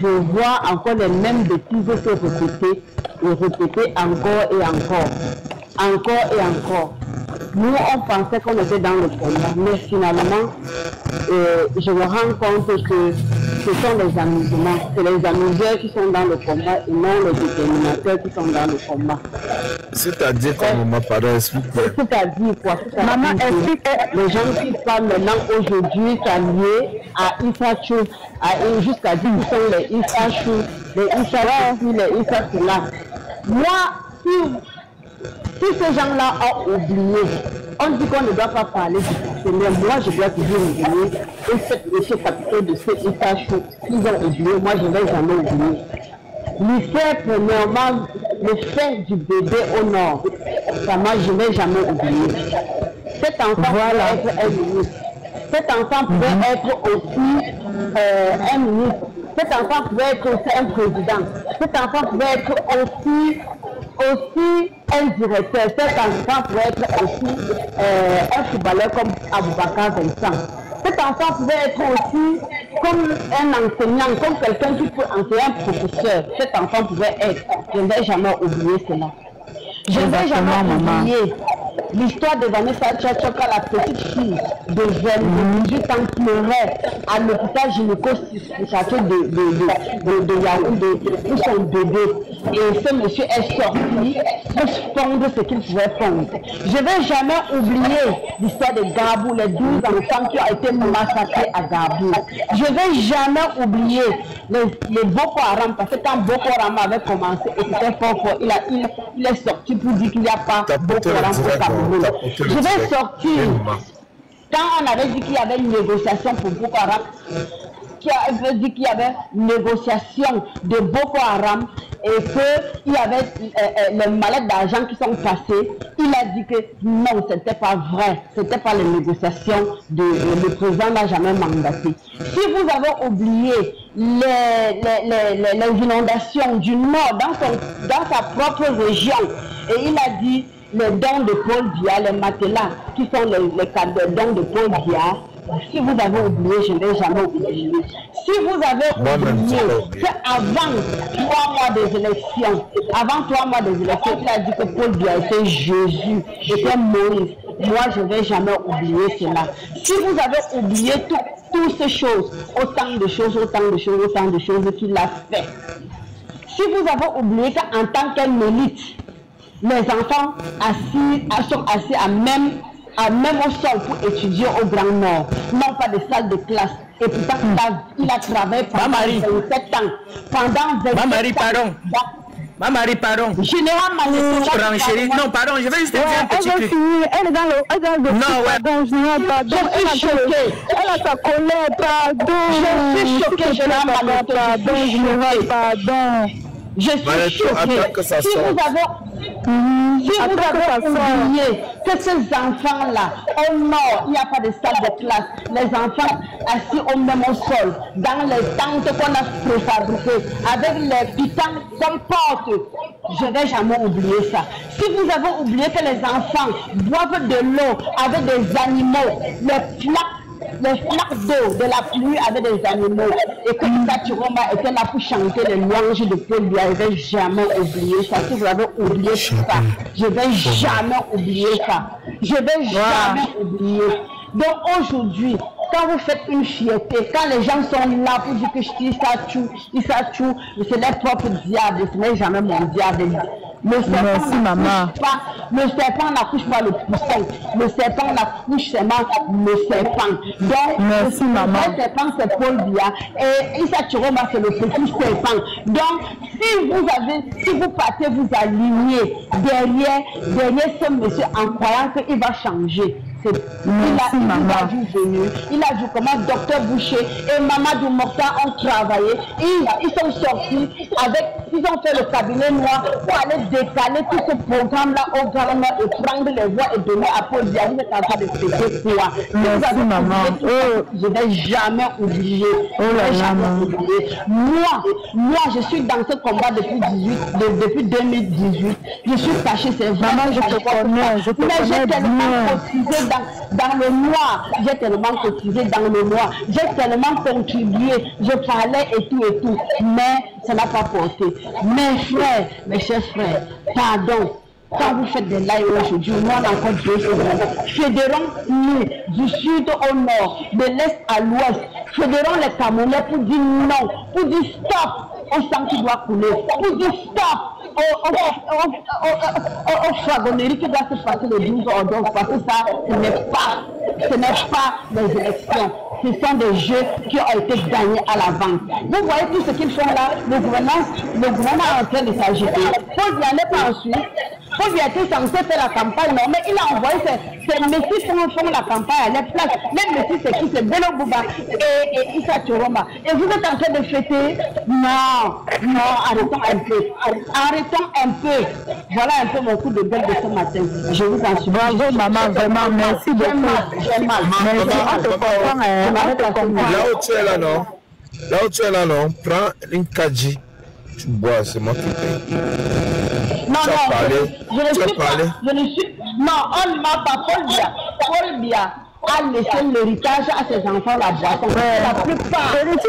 je vois encore les mêmes bêtises se répéter et répéter encore et encore. Encore et encore. Nous, on pensait qu'on était dans le combat, mais finalement, je me rends compte que ce sont les amusements. C'est les amuseurs qui sont dans le combat et non les déterminateurs qui sont dans le combat. C'est-à-dire quoi, maman, pardon, explique-moi. C'est-à-dire quoi? Maman, explique les gens qui parlent maintenant aujourd'hui s'allier à Issachou, jusqu'à dire qu'ils sont les Issachou, les Issachou, les Issachou là. Moi, si ces gens-là ont oublié, on dit qu'on ne doit pas parler du Seigneur. Moi, je dois toujours oublier. Et ce capitaine de ces Issachou, ils ont oublié, moi, je ne vais jamais oublier. L'histoire, premièrement, le fait du bébé au nord, ça, moi, je ne vais jamais oublier. Cet enfant pouvait être un ministre. Cet enfant pouvait être aussi un ministre. Cet enfant pouvait être aussi un président. Cet enfant pouvait être aussi un directeur. Cet enfant pouvait être aussi un footballeur comme Aboubakar Vincent. Cet enfant pouvait être aussi comme un enseignant, comme quelqu'un qui peut enseigner, un professeur. Cet enfant pouvait être. Je ne vais jamais oublier cela. Je ne vais jamais oublier l'histoire de Vanessa Tchachoka, la petite fille de 18 ans qui pleurait à l'hôpital gynéco-psychiatrique de Yaoundé pour son bébé. Et ce monsieur est sorti pour fondre ce qu'il pouvait fondre. Je ne vais jamais oublier l'histoire de Gabou, les 12 enfants qui ont été massacrés à Gabou. Je ne vais jamais oublier les Boko Haram, parce que quand Boko Haram avait commencé, et c'était fort, il est sorti pour dire qu'il n'y a pas Boko Haram au Cameroun. Je vais sortir. Quand on avait dit qu'il y avait une négociation pour Boko Haram, qui avait dit qu'il y avait une négociation de Boko Haram et qu'il y avait les mallettes d'argent qui sont passées, il a dit que non, ce n'était pas vrai, ce n'était pas les négociations, le président n'a jamais mandaté. Si vous avez oublié les inondations du Nord dans sa propre région, et il a dit les dons de Paul Biya, les matelas qui sont les dons de Paul Biya. Si vous avez oublié, je ne vais jamais oublier. Si vous avez oublié qu'avant 3 mois des élections, il a dit que Paul Biya était Jésus, était Moïse. Moi, je ne vais jamais oublier cela. Si vous avez oublié toutes ces choses, autant de choses qu'il a fait. Si vous avez oublié qu'en tant qu'un élite, les enfants sont assis à même au sol pour étudier au Grand Nord, non pas de salle de classe. Et pourtant, il a travaillé pendant 27 ans. Pendant 27 ans. Marie, pardon. Général Marie, non, pardon, je vais juste te dire un petit truc. Elle est dans le non, pardon, général, pardon. Je suis choquée. Elle a sa colère, pardon. Je suis choquée, général, pardon, général, pardon. Je suis choquée. Si vous avez oublié que ces enfants-là, au nord, il n'y a pas de salle de classe. Les enfants assis au même sol, dans les tentes qu'on a préfabriquées, avec les pitans comme porte. Je ne vais jamais oublier ça. Si vous avez oublié que les enfants boivent de l'eau avec des animaux, les flaques d'eau de la pluie avec des animaux, et que Issa Chiroma était là pour chanter les louanges de Paul Biya, je ne vais jamais oublier ça. Si vous avez oublié tout ça, je ne vais jamais oublier ça. Je ne vais jamais oublier. Donc aujourd'hui, quand vous faites une fierté, quand les gens sont là pour dire que Issa Chou, c'est leur propre diable, ce n'est jamais mon diable. Le serpent n'accouche pas le poussin. Le serpent n'accouche seulement le serpent. Donc, le serpent, c'est Paul Biya. Et Issa Chiroma, c'est le petit serpent. Donc, si vous partez vous aligner derrière ce monsieur en croyant qu'il va changer, il a vu comment Dr Boucher et Mamadou Mokhtar ont travaillé. Ils sont sortis avec ils ont fait le cabinet noir pour aller décaler tout ce programme-là au gouvernement et prendre les voix et donner à Paul Biya. Vous êtes en train de fêter quoi? Merci, maman. Je n'ai jamais oublié. Moi, je suis dans ce combat depuis 2018. Je suis cachée, c'est vrai. Maman, je te connais, mais j'ai tellement cotisé dans le noir. J'ai tellement cotisé dans le noir. J'ai tellement contribué. Je parlais et tout. Mais ça n'a pas porté. Mes frères, mes chers frères, pardon. Quand vous faites des lives aujourd'hui, moi on a encore deux secondes. Fédérons-nous du sud au nord, de l'est à l'ouest. Fédérons les Camerounais pour dire non, pour dire stop au sang qui doit couler, pour dire stop aux fragonneries qui doivent se passer le 12 octobre. Parce que ça, ce n'est pas des élections. Ce sont des jeux qui ont été gagnés à l'avance. Vous voyez tout ce qu'ils font là, le gouvernement est en train de s'agiter. Paul Biya n'est pas ensuite. Paul Biya était censé faire la campagne, non, mais il a envoyé ses messieurs qui font la campagne à les places. Les messieurs, c'est qui? C'est Bello Bouba et Issa Choroma. Et vous êtes en train de fêter? Non, arrêtons un peu. Arrêtons un peu. Voilà un peu mon coup de gueule de ce matin. Je vous en suis. Bravo, maman, vraiment, merci beaucoup. J'ai mal. Là où tu es là, non? Là où tu es là, non? Prends une Kadji. Tu bois, c'est moi qui paye. Non, je ne suis. Non, on ne m'a pas. Paul Biya a laissé l'héritage à ses enfants la boisson. La plupart. Ce n'est que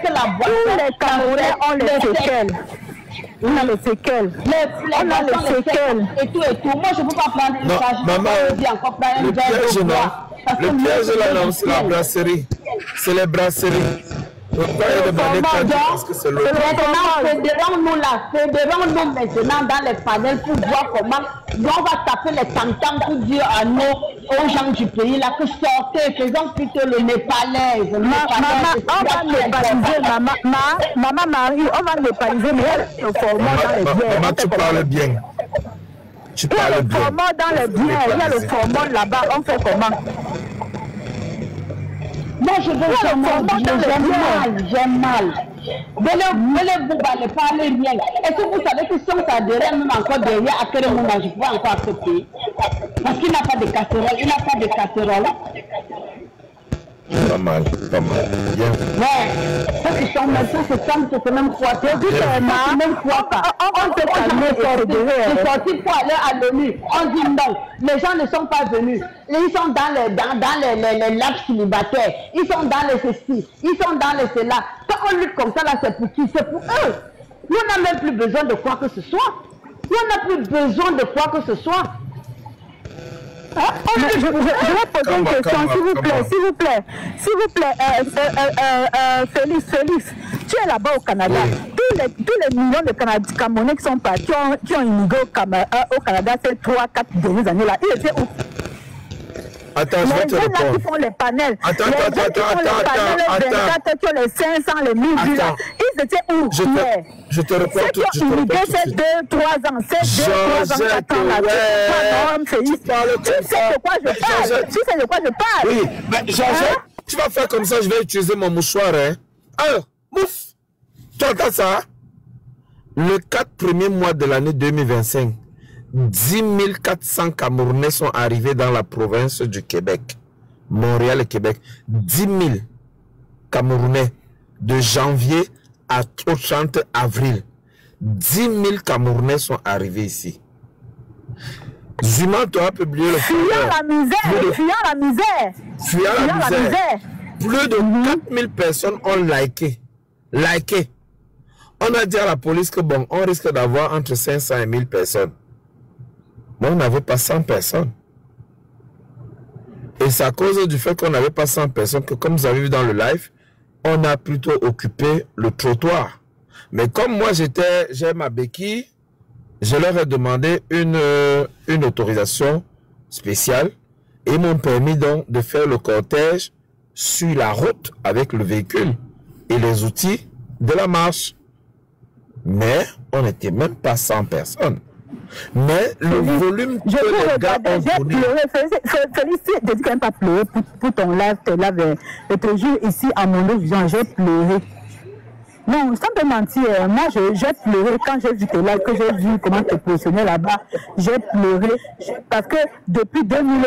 la boisson. Les Camerounais ont les séquelles. On a les séquelles. On a les séquelles. Et tout. Moi, je ne peux pas prendre l'héritage. Maman, le piège, non. Le piège là, non, c'est la brasserie. C'est les brasseries. Pourquoi il demandait parce que c'est l'autre. Fédérons-nous maintenant dans les panels pour voir comment on va taper les tantans pour dire à nous, aux gens du pays là, que sortez, faisons plutôt le népalais. On va népaliser, maman Marie, on va népaliser, mais le format dans les biens. Maman, tu parles bien. Tu parles bien. Il y a le format dans les biens, il y a le format là-bas, on fait comment? Moi, je veux j'ai mal. Bello Bouba ne parle rien. Est-ce que vous savez que si on s'adhérait même encore derrière à quel moment je pourrais encore accepter? Parce qu'il n'a pas de casserole. Pas mal. Bien. Ouais. Ça, c'est même quoi? C'est sorti pour aller à l'ONU. On dit non. Les gens ne sont pas venus. Ils sont dans les labs célibataires. Ils sont dans les ceci. Ils sont dans les cela. Quand on lutte comme ça, là, c'est pour qui? C'est pour eux. Nous, on n'a même plus besoin de quoi que ce soit. Je vais poser une question, s'il vous plaît, Félix, tu es là-bas au Canada. Tous les millions de Camerounais qui sont partis, qui ont immigré au Canada ces 3-4 dernières années-là, ils étaient où? Attends, je vais te répondre. Qui font les panels. Attends. Qui ont les 500, les 1000 villas. Ils étaient où? Je te réponds tout de suite. Ceux qui ont immigré ces 2-3 ans, 4 ans là, tu sais de quoi je parle. Oui, mais Georgette, tu vas faire comme ça, je vais utiliser mon mouchoir. Alors, mouf, tu entends ça? Le 4 premiers mois de l'année 2025, 10 400 Camerounais sont arrivés dans la province du Québec, Montréal et Québec. 10 000 Camerounais de janvier au 30 avril. 10 000 Camerounais sont arrivés ici. Zuma, tu as publié le Fuyant la misère. Plus de 4000 personnes ont liké. On a dit à la police que bon, on risque d'avoir entre 500 et 1000 personnes. Mais on n'avait pas 100 personnes. Et c'est à cause du fait qu'on n'avait pas 100 personnes que, comme vous avez vu dans le live, on a plutôt occupé le trottoir. Mais comme moi j'ai ma béquille, je leur ai demandé une autorisation spéciale et ils m'ont permis donc de faire le cortège sur la route avec le véhicule et les outils de la marche. Mais on n'était même pas 100 personnes. Mais le volume je peux regarder, j'ai pleuré. Félix, je dis quand même pas pleurer pour ton live, l'autre jour ici à mon vision, j'ai pleuré. Non, sans te mentir, moi j'ai pleuré quand j'ai vu tes lives, que j'ai vu comment te positionner là-bas. J'ai pleuré parce que depuis 2000,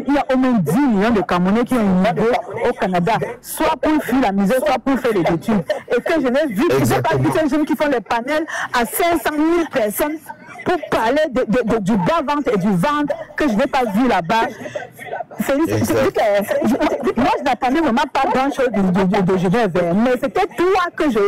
il y a au moins 10 millions de Camerounais qui ont immigré au Canada, soit pour fuir la misère, soit pour faire des études. Et que je n'ai vu, je n'ai pas vu ces jeunes qui font les panels à 500 000 personnes pour parler du bas-ventre et du ventre que je n'ai pas vu là-bas. Félix, moi je n'attendais vraiment pas grand-chose de Genève, mais c'était toi que tu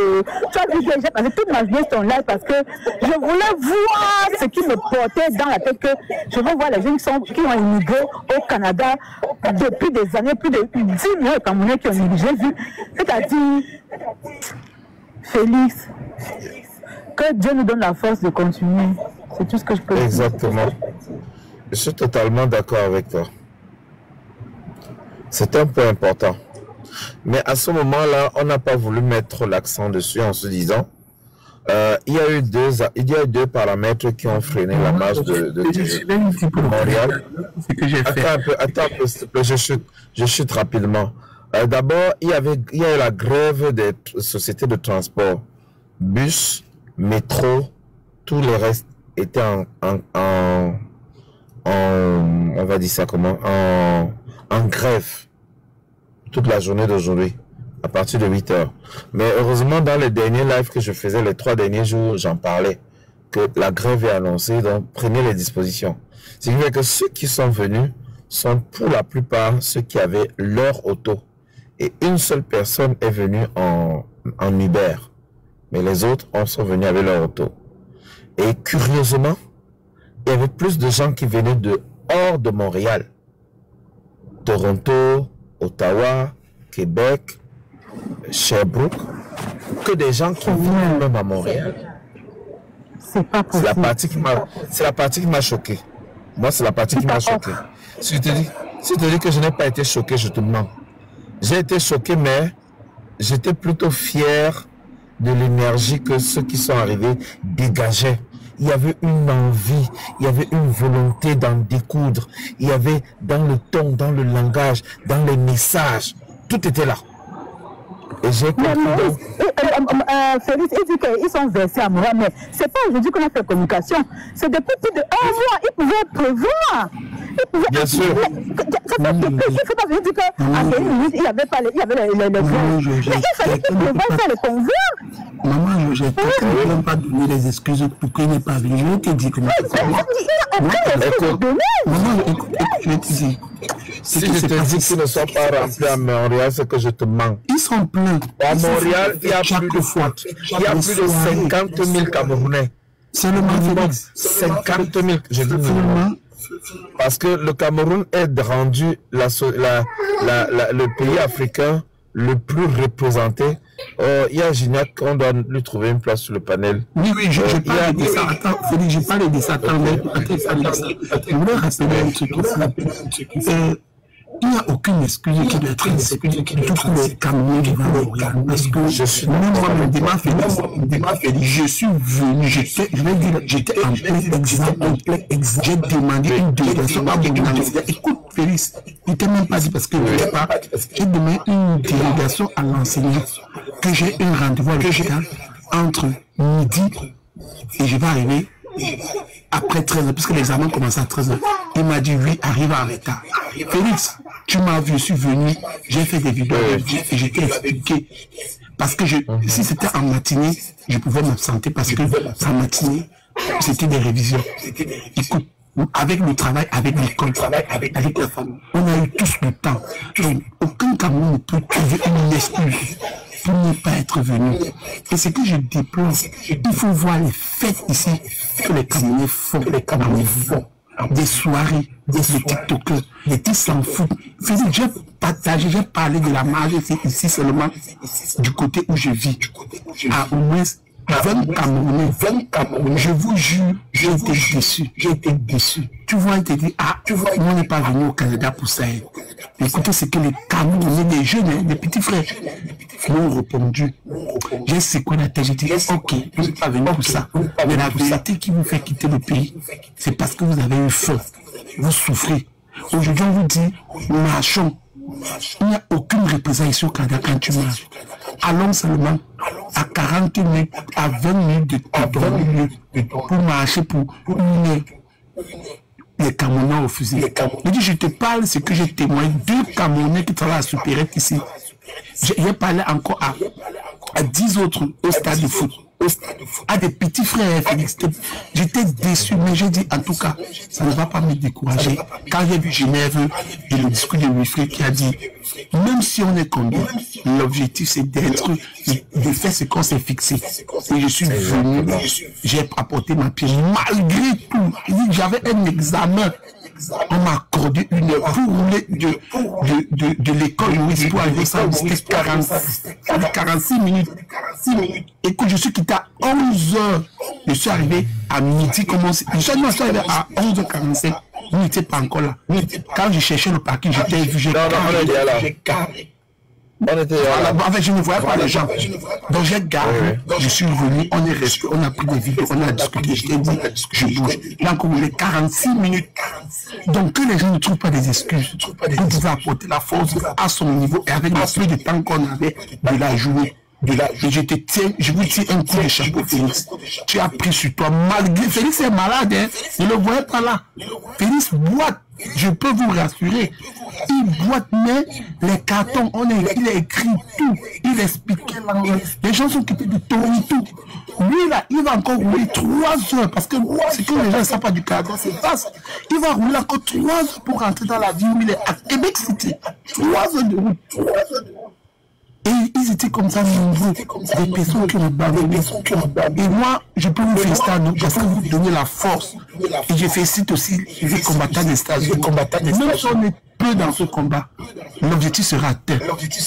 as vu que j'ai passé toute ma journée sur ton live parce que je voulais voir ce qui me portait dans la tête, que je veux voir les jeunes qui ont immigré au Canada depuis des années, plus de 10 millions de Camerounais qui ont immigré. J'ai vu, c'est-à-dire, Félix, que Dieu nous donne la force de continuer. C'est tout ce que je peux dire. Exactement. Je suis totalement d'accord avec toi. C'est un peu important. Mais à ce moment-là, on n'a pas voulu mettre l'accent dessus en se disant il y a eu deux paramètres qui ont freiné la marche de Montréal. Attends un peu, s'il te plaît, je chute rapidement. D'abord, il y a eu la grève des sociétés de transport. Bus, métro, tout le reste était on va dire ça comment, en grève toute la journée d'aujourd'hui à partir de 8 heures. Mais heureusement, dans les derniers lives que je faisais, les 3 derniers jours, j'en parlais que la grève est annoncée, donc prenez les dispositions. C'est-à-dire que ceux qui sont venus sont pour la plupart ceux qui avaient leur auto, et une seule personne est venue en Uber, mais les autres sont venus avec leur auto. Et curieusement, il y avait plus de gens qui venaient de hors de Montréal, Toronto, Ottawa, Québec, Sherbrooke, que des gens qui vivent même à Montréal. C'est pas possible. C'est la partie qui m'a choqué. Moi, c'est la partie qui m'a choqué. Si je te dis que je n'ai pas été choqué, je te mens. J'ai été choqué, mais j'étais plutôt fier de l'énergie que ceux qui sont arrivés dégageaient. Il y avait une envie, il y avait une volonté d'en découdre. Il y avait dans le ton, dans le langage, dans les messages. Tout était là. Et j'ai compris. Félix, il dit qu'ils sont versés à moi, mais c'est pas aujourd'hui qu'on a fait communication. C'est depuis plus de 1 mois. Ils pouvaient prévoir. Bien sûr. Ça fait depuis, il ne faut pas venir dire qu'à une minute, il y avait les mais il fallait qu'ils prévoient faire le convoi. Maman, je ne même pas donner les excuses pour qu'il n'est pas venu. Je vais te dire comment maman, écoute, je vais te dire. Si je te dis qu'ils ne sont pas remplis à Montréal, c'est que je te mens. Ils sont pleins. À Montréal, il y a plus de 50 000 Camerounais. Seulement, Félix. 50 000, je dis seulement. Parce que le Cameroun est rendu le pays africain le plus représenté. Il y a Gignac qu'on doit lui trouver une place sur le panel. Oui, je parle de ça. Attends, Félix, je parle de ça. Attends, je voulais rassurer un truc ici. Il n'y a aucune excuse qui doit être acceptée de tous les Camerounais qui vont au Cameroun. Parce que moi, je suis venu, j'étais en plein exemple. J'ai demandé une délégation à mon écoute, Félix, il ne t'a même pas dit parce que j'ai demandé une délégation à l'enseignant que j'ai un rendez-vous avec l'hôpital entre midi et je vais arriver après 13h, puisque l'examen commence à 13h. Il m'a dit oui, arrive en retard. Félix, tu m'as vu, je suis venu, j'ai fait des vidéos et j'ai expliqué. Parce que si c'était en matinée, je pouvais m'absenter parce que en matinée, c'était des révisions. Écoute, avec le travail, avec l'école, avec la famille, on a eu tous le temps. Donc, aucun Cameroun ne peut trouver une excuse pour ne pas être venu. Et ce que je déplore, il faut voir les fêtes ici que les Camerounais font. Des soirées, des TikTokers, des petits s'en foutent. J'ai partagé, j'ai parlé de la marge ici seulement du côté où je vis. À au moins 20 Camerounais, je vous jure, j'ai été déçu. Tu vois, il te dit, on n'est pas venu au Canada pour ça. Écoutez, c'est que les Camerounais, les jeunes, les petits frères, m'ont répondu. J'ai secoué la tête, j'ai dit, ok, vous n'êtes pas venu pour ça. Mais la vérité qui vous fait quitter le pays, c'est parce que vous avez eu faim. Vous souffrez. Aujourd'hui, on vous dit, marchons. Il n'y a aucune représailles au Canada quand tu marches. Allons seulement à 40 minutes, à 20 minutes de ton milieu pour marcher pour une heure. Les Camerounais au fusil. Je te parle, c'est que j'ai témoigné 2 Camerounais qui travaillent à Supérette ici. J'ai parlé encore à 10 autres au stade de foot. À des petits frères, Félix. J'étais déçu, mais j'ai dit, en tout cas, ça ne va pas me décourager. Quand j'ai vu Genève et le discours de Wilfried qui a dit, même si on est combien, l'objectif c'est d'être, de faire ce qu'on s'est fixé. Et je suis venu, j'ai apporté ma pièce, malgré tout. J'avais un examen. On m'a accordé une heure pour rouler de l'école Louis pour arriver ça, c'était 46 minutes. Et que je suis quitté à 11h, je suis arrivé à midi, je suis arrivé à 11h45, vous n'étiez pas encore là. Quand je cherchais le parking, j'étais vu, j'ai carré. En fait, je ne voyais pas les gens. Donc j'ai garé, je suis revenu, on est resté, on a pris des vidéos, on a discuté, je t'ai dit, je bouge. Là encore, il est 46 minutes. Donc que les gens ne trouvent pas des excuses, vous pouvez apporter la force à son niveau et avec le peu de temps qu'on avait de la jouer. Et je vous tiens un coup de chapeau, Félix. Tu as pris sur toi, malgré, Félix est malade, hein. Je ne le voyais pas là. Félix boite, je peux vous rassurer. Il boite, mais les cartons, il a écrit tout. Il expliquait l'anglais. Les gens sont quittés de tout. Lui, là, il va encore rouler 3 heures, parce que c'est que les gens ne savent pas du Canada, c'est vaste. Il va rouler encore 3 heures pour rentrer dans la ville où il est à Québec City. 3 heures de route. Et ils étaient comme ça nombreux, des personnes qui ont bavé. Et moi, je peux vous féliciter parce que vous donnez la force. Et je félicite aussi les combattants des stages. Même si on est peu dans ce combat, l'objectif sera atteint.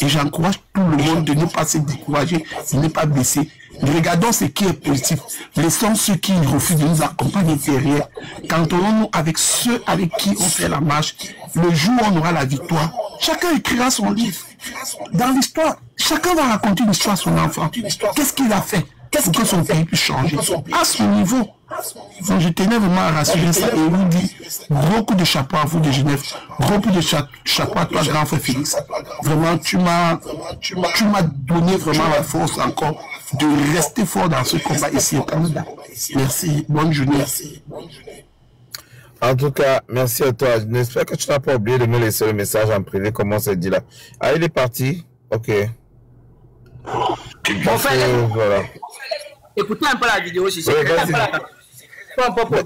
Et j'encourage tout le monde de ne pas se décourager, de ne pas baisser. Regardons ce qui est positif. Laissons ceux qui refusent de nous accompagner derrière. Cantonnons-nous avec ceux avec qui on fait la marche. Le jour où on aura la victoire, chacun écrira son livre. Dans l'histoire, chacun va raconter une histoire à son enfant. Qu'est-ce qu'il a fait pour que son pays puisse changer à son niveau. Donc je tenais vraiment à rassurer ça et vous dis gros coup de chapeau à vous de Genève, gros coup de chapeau à toi grand frère Félix. Vraiment tu m'as donné vraiment la force encore de rester fort dans ce combat ici au Canada. Merci, bonne journée. En tout cas, merci à toi. J'espère que tu n'as pas oublié de me laisser le message en privé, comme on s'est dit là. Ah, il est parti. Ok. Bon, voilà. Écoutez un peu la vidéo si c'est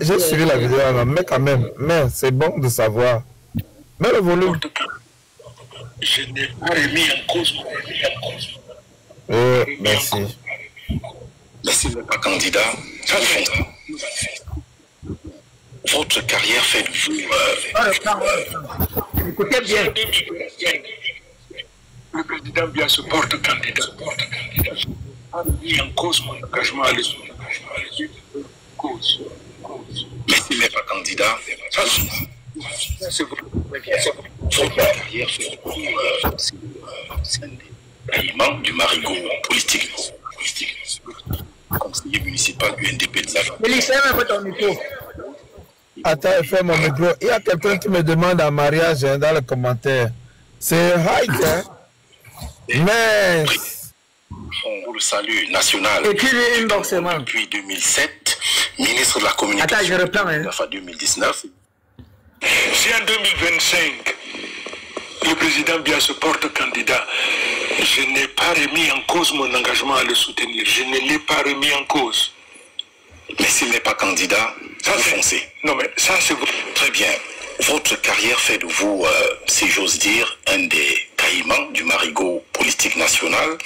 j'ai suivi la vidéo, mais quand même, c'est bon de savoir. Mais le volume. Je n'ai pas remis en cause. Merci. Mais s'il n'est pas candidat, ça le fait. Votre carrière fait de vous. Écoutez bien. Le président bien se porte candidat. A mis en cause mon engagement à l'élection. Mais s'il n'est pas candidat, c'est votre carrière fait de vous. C'est un élément du marigot politique. Conseiller municipal UNDP de Zaga. Attends, fais mon micro. Il y a quelqu'un qui me demande en mariage dans les commentaires. C'est Haït, hein? Mais... Pour le salut national. Et puis inboxement. Depuis 2007, ministre de la communication. Attends, je reprends. Hein. 2019. Si en 2025, le président bien se porte candidat, je n'ai pas remis en cause mon engagement à le soutenir. Je ne l'ai pas remis en cause. Mais s'il n'est pas candidat, ça foncez. Non mais ça c'est très bien. Votre carrière fait de vous, si j'ose dire, un des caïmans du marigot politique national.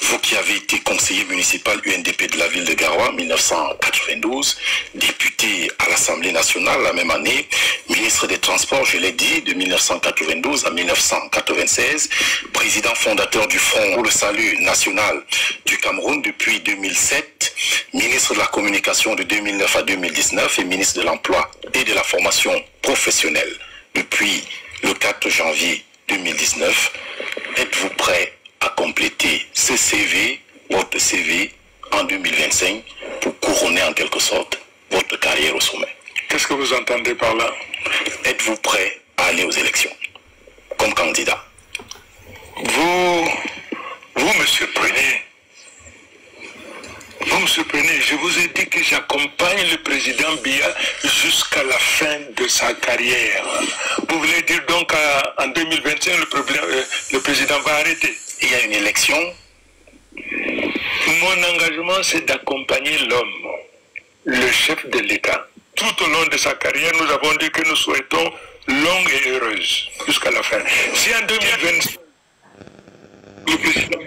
Vous qui avez été conseiller municipal UNDP de la ville de Garoua en 1992, député à l'Assemblée nationale la même année, ministre des Transports, je l'ai dit, de 1992 à 1996, président fondateur du Front pour le Salut national du Cameroun depuis 2007, ministre de la Communication de 2009 à 2019 et ministre de l'Emploi et de la Formation professionnelle depuis le 4 janvier 2019. Êtes-vous prêt à compléter ce CV votre CV en 2025 pour couronner en quelque sorte votre carrière au sommet. Qu'est-ce que vous entendez par là? Êtes-vous prêt à aller aux élections comme candidat? Vous me surprenez. Vous me surprenez. Je vous ai dit que j'accompagne le président Biya jusqu'à la fin de sa carrière. Vous voulez dire donc qu'en 2025, le président va arrêter? Il y a une élection. Mon engagement, c'est d'accompagner l'homme, le chef de l'État. Tout au long de sa carrière, nous avons dit que nous souhaitons longue et heureuse jusqu'à la fin. Si en 2025, le président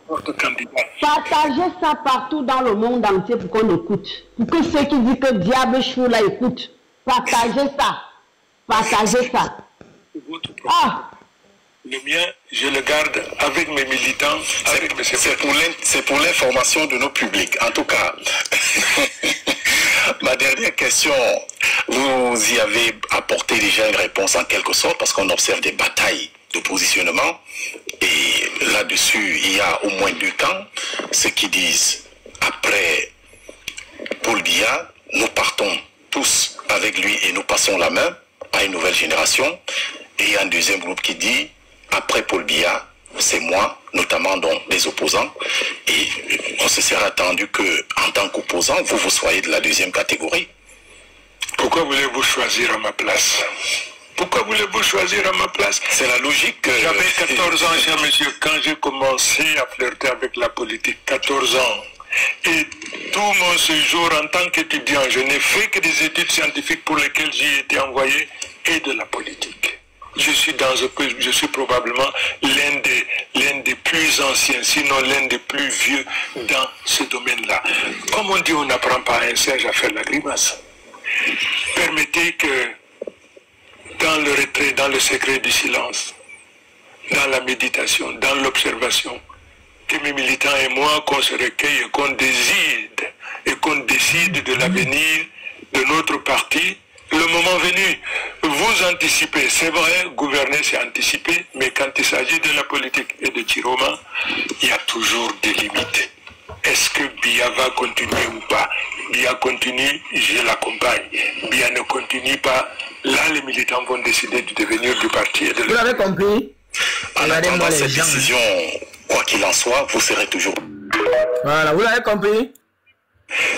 notre candidat. Partagez ça partout dans le monde entier pour qu'on écoute. Pour que ceux qui disent que diable chou là écoutent. Partagez ça. Partagez ça. Ah! Le mien, je le garde avec mes militants. C'est pour l'information de nos publics. En tout cas, ma dernière question, vous y avez apporté déjà une réponse en quelque sorte parce qu'on observe des batailles de positionnement. Et là-dessus, il y a au moins 2 camps. Ceux qui disent, après Paul Biya, nous partons tous avec lui et nous passons la main à une nouvelle génération. Et il y a un deuxième groupe qui dit, après Paul Biya, c'est moi, notamment donc les opposants. Et on se serait attendu qu'en tant qu'opposant, vous soyez de la deuxième catégorie. Pourquoi voulez-vous choisir à ma place? Pourquoi voulez-vous choisir à ma place? C'est la logique. J'avais 14 ans, cher monsieur, quand j'ai commencé à flirter avec la politique. 14 ans. Et tout mon séjour en tant qu'étudiant, je n'ai fait que des études scientifiques pour lesquelles j'ai été envoyé et de la politique. Je suis probablement l'un des plus anciens, sinon l'un des plus vieux dans ce domaine-là. Comme on dit, on n'apprend pas à un singe à faire la grimace. Permettez que dans le retrait, dans le secret du silence, dans la méditation, dans l'observation, que mes militants et moi, qu'on se recueille et qu'on décide de l'avenir de notre parti, le moment venu, vous anticipez. C'est vrai, gouverner c'est anticiper, mais quand il s'agit de la politique et de Chiroma, il y a toujours des limites. Est-ce que Biya va continuer ou pas? Biya continue, je l'accompagne. Biya ne continue pas, là les militants vont décider du devenir du parti. Et de vous l'avez compris? En attendant cette décision, quoi qu'il en soit, vous serez toujours... Voilà, vous l'avez compris?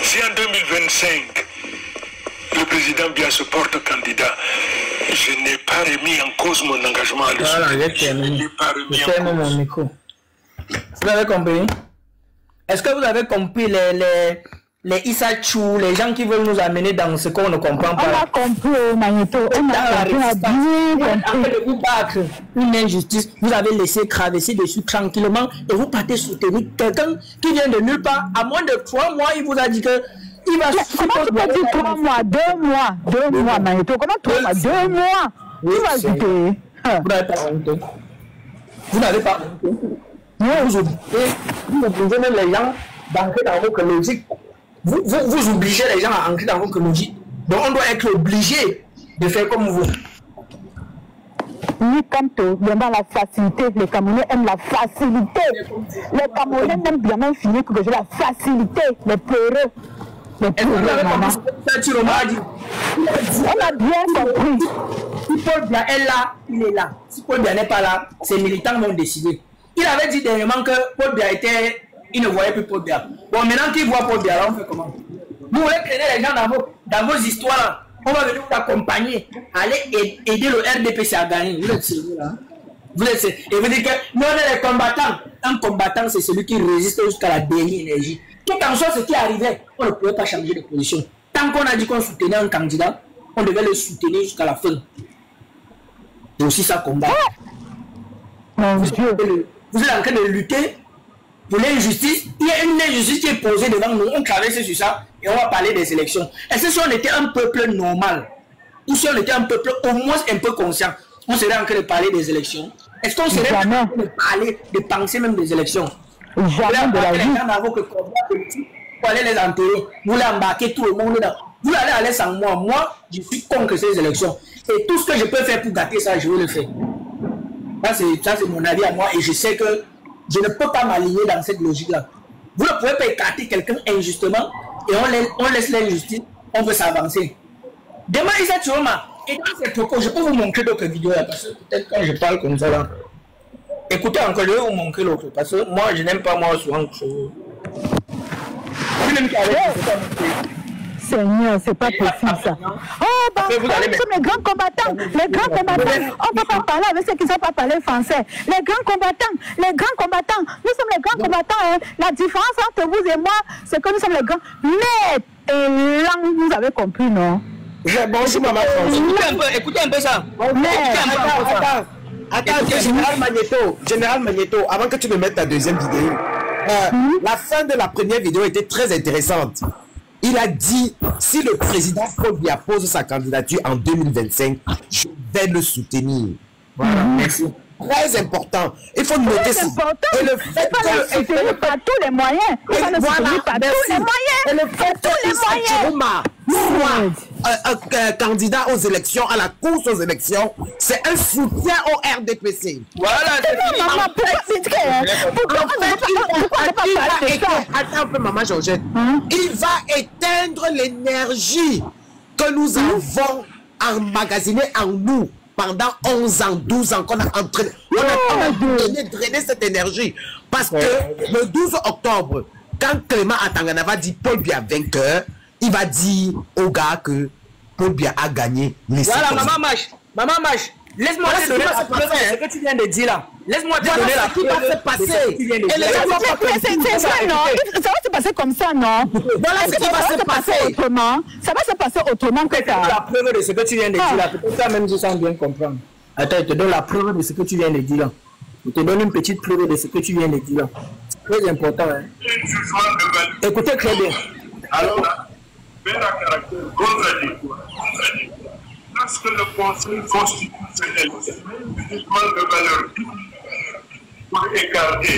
Si en 2025, le président Biya se porte candidat, je n'ai pas remis en cause mon engagement à voilà, je n'ai pas remis en cause mon micro. Vous avez compris? Est-ce que vous avez compris les Issa Chou, les gens qui veulent nous amener dans ce qu'on ne comprend pas? On a compris, Magneto. On a bien compris. De vous battre une injustice, vous avez laissé traverser dessus tranquillement et vous partez soutenir quelqu'un qui vient de nulle part. À moins de 3 mois, il vous a dit que il va... Comment tu peux dire 3 mois, 2 mois, 2 mois, Magneto? Comment 3 mois, 2 mois? Oui, tu vas ajouter. Vous n'avez pas honte. Vous n'avez pas honte. Vous obligez même les gens d'entrer dans votre logique. Vous obligez les gens à entrer dans votre logique. Donc on doit être obligé de faire comme vous. Oui, quand dans la facilité, les Camerounais aiment la facilité. Les Camerounais n'aiment bien même finir que j'ai la facilité, les peureux. Les peureux, maman. On a bien compris. Si Paul Biya est là, il est là. Si Paul Biya n'est pas là, ces militants vont décider. Il avait dit dernièrement que Paul Biya était... Il ne voyait plus Paul Biya. Bon, maintenant qu'il voit Paul Biya, là, on fait comment? Vous voulez traîner les gens dans vos histoires. On va venir vous accompagner. Allez aider le RDPC à gagner. Vous êtes sérieux, là? Vous êtes sérieux? Et vous dites que nous, on est les combattants. Un combattant, c'est celui qui résiste jusqu'à la dernière énergie. Tout en soit ce qui arrivait, on ne pouvait pas changer de position. Tant qu'on a dit qu'on soutenait un candidat, on devait le soutenir jusqu'à la fin. C'est aussi ça combat. Vous êtes en train de lutter pour l'injustice. Il y a une injustice qui est posée devant nous. On traverse sur ça et on va parler des élections. Est-ce que si on était un peuple normal, ou si on était un peuple au moins un peu conscient, on serait en train de parler des élections? Est-ce qu'on serait en train de parler, de penser même des élections? Jamais de la vie. Vous allez les enterrer, vous allez embarquer tout le monde dedans. Vous allez aller sans moi. Moi, je suis contre ces élections. Et tout ce que je peux faire pour gâter ça, je vais le faire. Ça, c'est mon avis à moi. Et je sais que je ne peux pas m'aligner dans cette logique-là. Vous ne pouvez pas écarter quelqu'un injustement et on laisse l'injustice, on veut s'avancer. Demain, Issa Chiroma, et dans ces propos, je peux vous montrer d'autres vidéos là, parce que peut-être quand je parle comme ça là, écoutez encore, je vais vous montrer l'autre, parce que moi, je n'aime pas moi souvent. Seigneur, c'est pas possible ça. Oh, bah, nous sommes les grands combattants. Les grands combattants. On ne peut pas parler avec ceux qui ne savent pas parler français. Les grands combattants. Les grands combattants. Nous sommes les grands combattants. Hein. La différence entre vous et moi, c'est que nous sommes les grands. Mais langue, vous avez compris, non? Bonjour, maman. Écoutez un peu ça. Attends, Général Magneto, avant que tu me mettes ta deuxième vidéo, la fin de la première vidéo était très intéressante. Il a dit, si le président Paul Biya pose sa candidature en 2025, je vais le soutenir. Voilà, merci. Très important. Il faut noter ça. Et le fait que... soutenir par tous les moyens. Voilà, tous les moyens. Et le fait que Issa Chiroma soit candidat aux élections, à la course aux élections, c'est un soutien au RDPC. Voilà, attends un peu, maman Georgette. Il va éteindre l'énergie que nous avons emmagasinée en nous pendant 11 ans, 12 ans qu'on a entraîné. On a drainé cette énergie. Parce que le 12 octobre, quand Clément Atangana va dire Paul Biya vainqueur, il va dire aux gars que Paul Biya a gagné les Voilà, maman Mach, laisse-moi te donner la preuve de ce que tu viens de dire là. Laisse-moi te donner la preuve de ce que tu viens de dire. C'est ça, non? Ça va se passer comme ça, non? Voilà ce qui va se passer autrement. Ça va se passer autrement que ça. La preuve de ce que tu viens de dire là. Peut-être toi même, je sens bien comprendre. Attends, je te donne la preuve de ce que tu viens de dire là. Je te donne une petite preuve de ce que tu viens de dire là. Très important, hein? Écoutez très bien. Alors, mais la caractère contradictoire. Lorsque le Conseil constitutionnel met un jugement de valeur pour écarter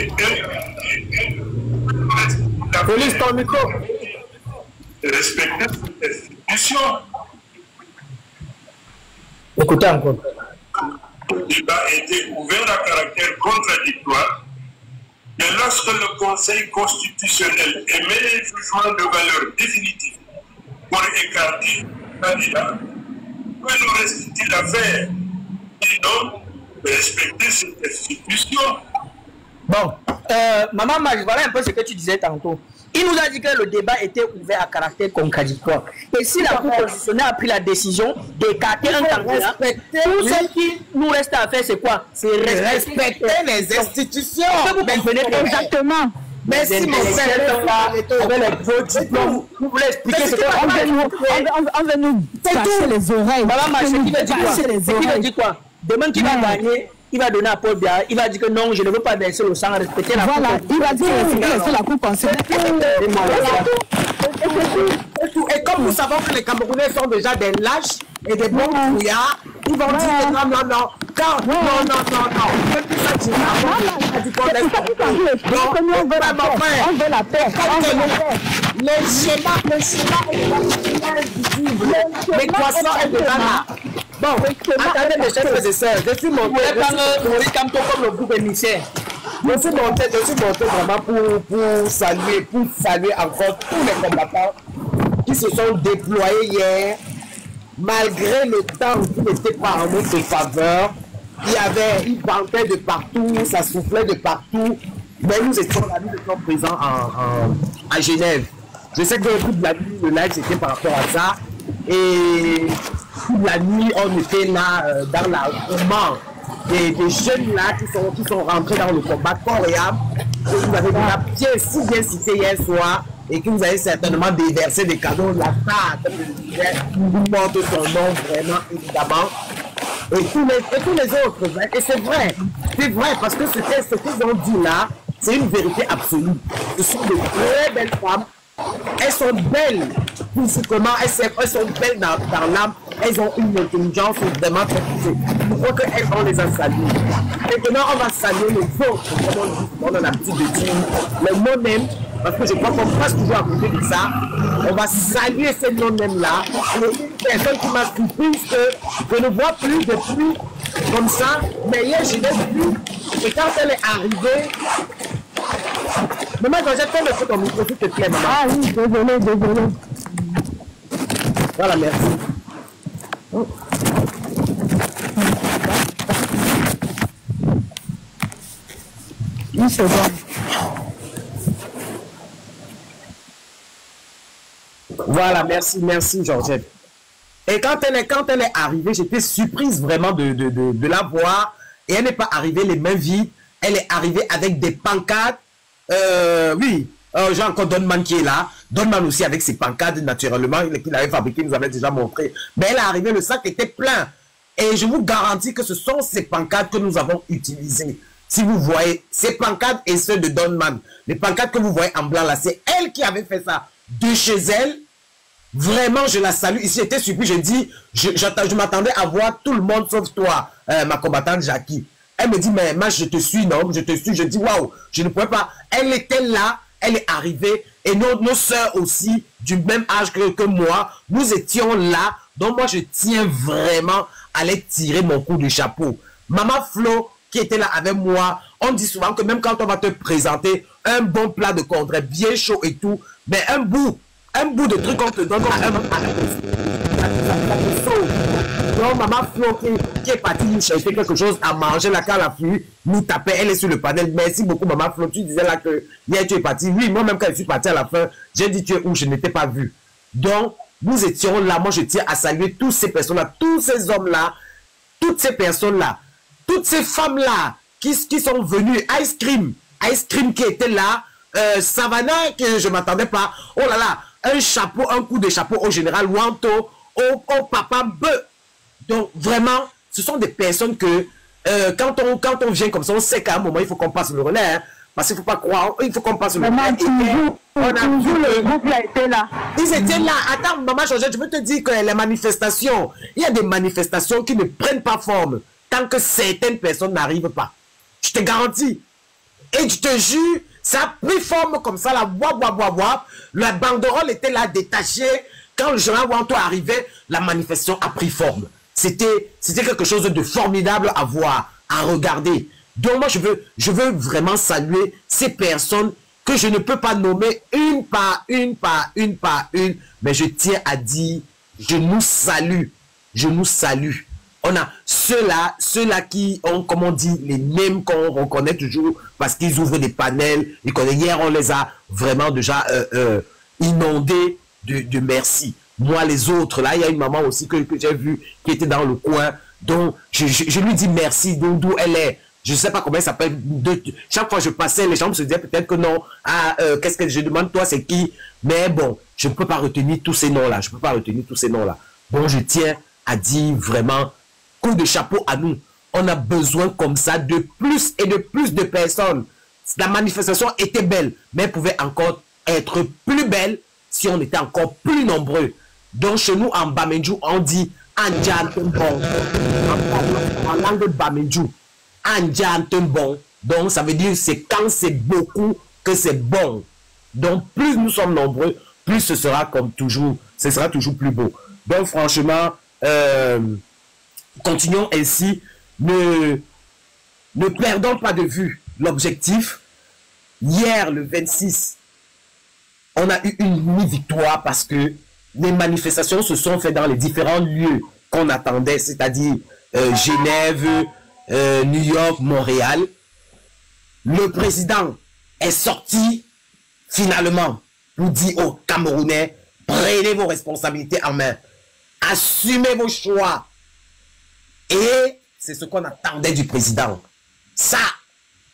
la police ton micro. Respecter cette institution. Écoutez encore. Le débat était ouvert à caractère contradictoire. Mais lorsque le Conseil constitutionnel émet un jugement de valeur définitive pour écarter le candidat, que nous reste-t-il à faire? Sinon, respecter cette institution. Bon, maman Mach, voilà un peu ce que tu disais tantôt. Il nous a dit que le débat était ouvert à caractère contradictoire. Et si la Cour constitutionnelle a pris la décision d'écarter un candidat, tout ce qui nous reste à faire, c'est quoi? C'est respecter les institutions. Exactement. Merci mon frère. Vous voulez expliquer ce que on veut nous cacher les oreilles. Maman Mach, ce qui veut dire quoi? Demain qu'il va gagner, il va donner à Paul Biya, il va dire que non, je ne veux pas verser le sang, respecter la Voilà, il va dire que la Cour constitutionnelle. Et comme nous savons que les Camerounais sont déjà des lâches et des bons couillards, ils vont dire que non. On veut la paix. Le schéma est invisible. L'équation est déjà là. Bon, attendez mes chers frères et sœurs, je suis monté comme le groupe émissaire. Je suis monté vraiment pour saluer encore tous les combattants qui se sont déployés hier, malgré le temps qui n'était pas en notre faveur. Ils vantaient de partout, ça soufflait de partout, mais nous étions présents à Genève. Je sais que toute la nuit, le live c'était par rapport à ça, et toute la nuit on était là dans l'argument des jeunes là qui sont rentrés dans le combat corps et âme, que vous avez déjà si bien cité hier soir, et que vous avez certainement déversé des cadeaux, la part, comme je le disais, vous porte son nom vraiment évidemment, et tous les autres, et c'est vrai parce que ce qu'ils ont dit là, c'est une vérité absolue. Ce sont de très belles femmes. Elles sont belles physiquement, elles sont belles dans l'âme, elles ont une intelligence vraiment très poussée. Je crois qu'elles ont les a saluées. Maintenant, on va saluer les autres, comme on a l'habitude de dire, les non-mêmes, parce que je crois qu'on passe toujours à côté de ça. On va saluer ces non-mêmes-là. Une personne qui m'a surprise que je ne vois plus depuis comme ça, mais hier je l'ai vu, et quand elle est arrivée, Maman, Georgette, fais le feu ton micro, s'il te plaît, maman. Ah oui, désolé. Voilà, merci. Oh. Une seconde. Voilà, merci, Georgette. Et quand elle est arrivée, j'étais surprise vraiment de la voir. Et elle n'est pas arrivée les mains vides. Elle est arrivée avec des pancartes. Oui, j'ai encore Donman qui est là. Donman aussi avec ses pancartes, naturellement, qu'il avait fabriqué, nous avait déjà montré. Mais elle est arrivée, le sac était plein. Et je vous garantis que ce sont ces pancartes que nous avons utilisées. Si vous voyez, ces pancartes et ceux de Donman, les pancartes que vous voyez en blanc là, c'est elle qui avait fait ça de chez elle. Vraiment, je la salue. Ici, j'étais surpris, je dis, je m'attendais à voir tout le monde sauf toi, ma combattante Jackie. Elle me dit, mais moi, je te suis, non, je te suis. Je dis, waouh, je ne pouvais pas. Elle était là, elle est arrivée. Et nos sœurs aussi, du même âge que moi, nous étions là. Donc, moi, je tiens vraiment à les tirer mon coup de chapeau. Maman Flo, qui était là avec moi, on dit souvent que même quand on va te présenter un bon plat de congres bien chaud et tout, mais un bout de truc qu'on te donne, donc maman Flo qui est partie nous chercher quelque chose à manger, là quand la fille nous tapait, elle est sur le panel. Merci beaucoup maman Flo, tu disais là que hier tu es parti. Oui, moi-même quand je suis parti à la fin, j'ai dit tu es où, je n'étais pas vu. Donc nous étions là, moi je tiens à saluer toutes ces personnes-là, tous ces hommes-là, toutes ces personnes-là, toutes ces femmes-là qui sont venues, Ice Cream qui était là, Savannah que je ne m'attendais pas, oh là là, un chapeau, un coup de chapeau au général Wanto, au papa Beu. Donc vraiment, ce sont des personnes que quand on vient comme ça, on sait qu'à un moment il faut qu'on passe le relais, hein, parce qu'il ne faut pas croire, il faut qu'on passe le relais. Toujours le groupe là était là. Ils étaient là. Attends, maman Georgette, je veux te dire que les manifestations, il y a des manifestations qui ne prennent pas forme tant que certaines personnes n'arrivent pas. Je te garantis. Et je te jure, ça a pris forme comme ça, là, la banderole était là détachée. Quand le général Wanto arrivait, la manifestation a pris forme. C'était quelque chose de formidable à voir, à regarder. Donc moi, je veux vraiment saluer ces personnes que je ne peux pas nommer une par une, mais je tiens à dire, je nous salue. On a ceux-là qui ont, comme on dit, les mêmes qu'on reconnaît toujours parce qu'ils ouvrent des panels. Hier, on les a vraiment déjà inondés de merci. Moi, les autres, là, il y a une maman aussi que j'ai vue qui était dans le coin. Donc, je lui dis merci d'où elle est. Je ne sais pas comment elle s'appelle. Chaque fois que je passais, les gens me se disaient peut-être que non. Ah, qu'est-ce que je demande, toi, c'est qui? Mais bon, je ne peux pas retenir tous ces noms-là. Bon, je tiens à dire vraiment, coup de chapeau à nous. On a besoin comme ça de plus et de plus de personnes. La manifestation était belle, mais elle pouvait encore être plus belle si on était encore plus nombreux. Donc chez nous, en Bamendjou, on dit Anjantembon. En langue Bamendjou, Anjantembon. Donc ça veut dire c'est quand c'est beaucoup que c'est bon. Donc plus nous sommes nombreux, plus ce sera comme toujours, ce sera toujours plus beau. Donc franchement, continuons ainsi, ne perdons pas de vue l'objectif. Hier, le 26, on a eu une mini-victoire parce que les manifestations se sont faites dans les différents lieux qu'on attendait, c'est-à-dire Genève, New York, Montréal. Le président est sorti finalement pour dire aux Camerounais, prenez vos responsabilités en main, assumez vos choix. Et c'est ce qu'on attendait du président. Ça,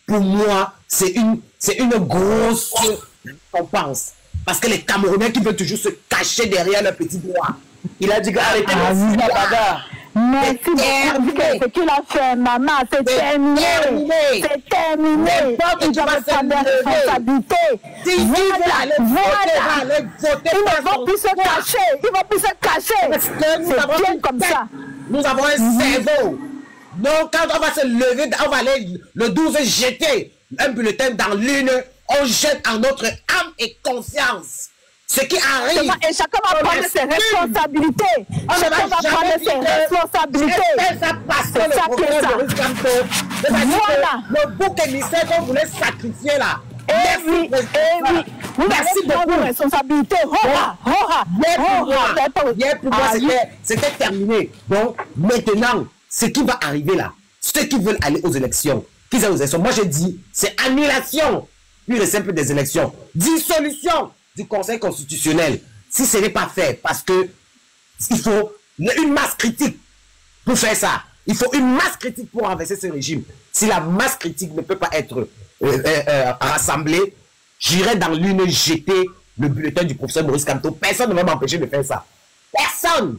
pour moi, c'est une grosse récompense. Parce que les Camerounais qui veulent toujours se cacher derrière leur petit doigt. Il a dit arrêtez la bagarre. Merci beaucoup. Ce qu'il a fait, maman, c'est terminé. C'est terminé. Il doit prendre des responsabilités. Voilà. Ils ne vont plus se cacher. C'est bien comme ça. Nous avons un cerveau. Donc, quand on va se lever, on va aller le 12 jeter un bulletin dans l'une, on jette en notre âme et conscience. Ce qui arrive. Et chacun va prendre ses responsabilités. Chacun va prendre ses responsabilités. C'est ça qui est ça. Voilà. Le bouc émissaire qu'on voulait sacrifier là, oui. Vous avez pris vos responsabilités. Hier, pour moi, c'était terminé. Donc, maintenant, ce qui va arriver là, ceux qui veulent aller aux élections, qu'ils aillent aux élections, moi, j'ai dit, c'est annulation pure et simple des élections. Dissolution du Conseil constitutionnel. Si ce n'est pas fait, parce que il faut une masse critique pour faire ça. Il faut une masse critique pour renverser ce régime. Si la masse critique ne peut pas être rassemblée, j'irai dans l'une jeter le bulletin du professeur Maurice Kamto. Personne ne va m'empêcher de faire ça. Personne.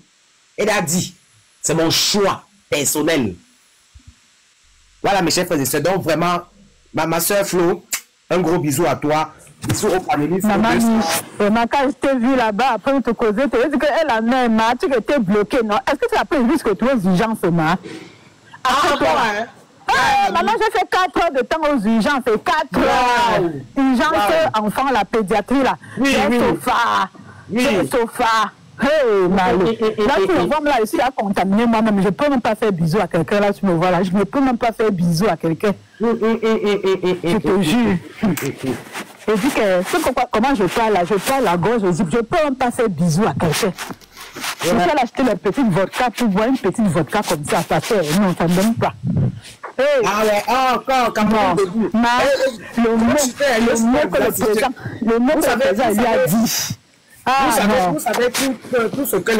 Elle a dit, c'est mon choix personnel. Voilà mes chers frères et sœurs. Donc vraiment, ma soeur Flo, un gros bisou à toi. Bisous aux panélistes. Maman, quand je t'ai vu là-bas, après on te causait, tu as dit qu'elle a même, tu étais bloqué, non? Est-ce que tu as pris jusqu'à toi aux urgences, ma? Maman, j'ai fait 4 heures de temps aux urgences, 4 heures. Urgence, enfant, la pédiatrie, là. Le sofa. Hey, Malo. Là, tu me vois, là, je suis à contaminer moi-même. Je ne peux même pas faire bisous à quelqu'un. Là, tu me vois, là. Je ne peux même pas faire bisous à quelqu'un. Je te jure. Je dis que, c'est pourquoi, comment je parle là, je parle à gauche, je dis, je peux même pas faire bisous à quelqu'un. Je vais acheter la petite vodka, tu vois une petite vodka comme ça, ça fait, non, ça ne donne pas. Hey. Ah ouais, encore, comment debout. Le mot que le président, lui a dit. Vous savez tout ce que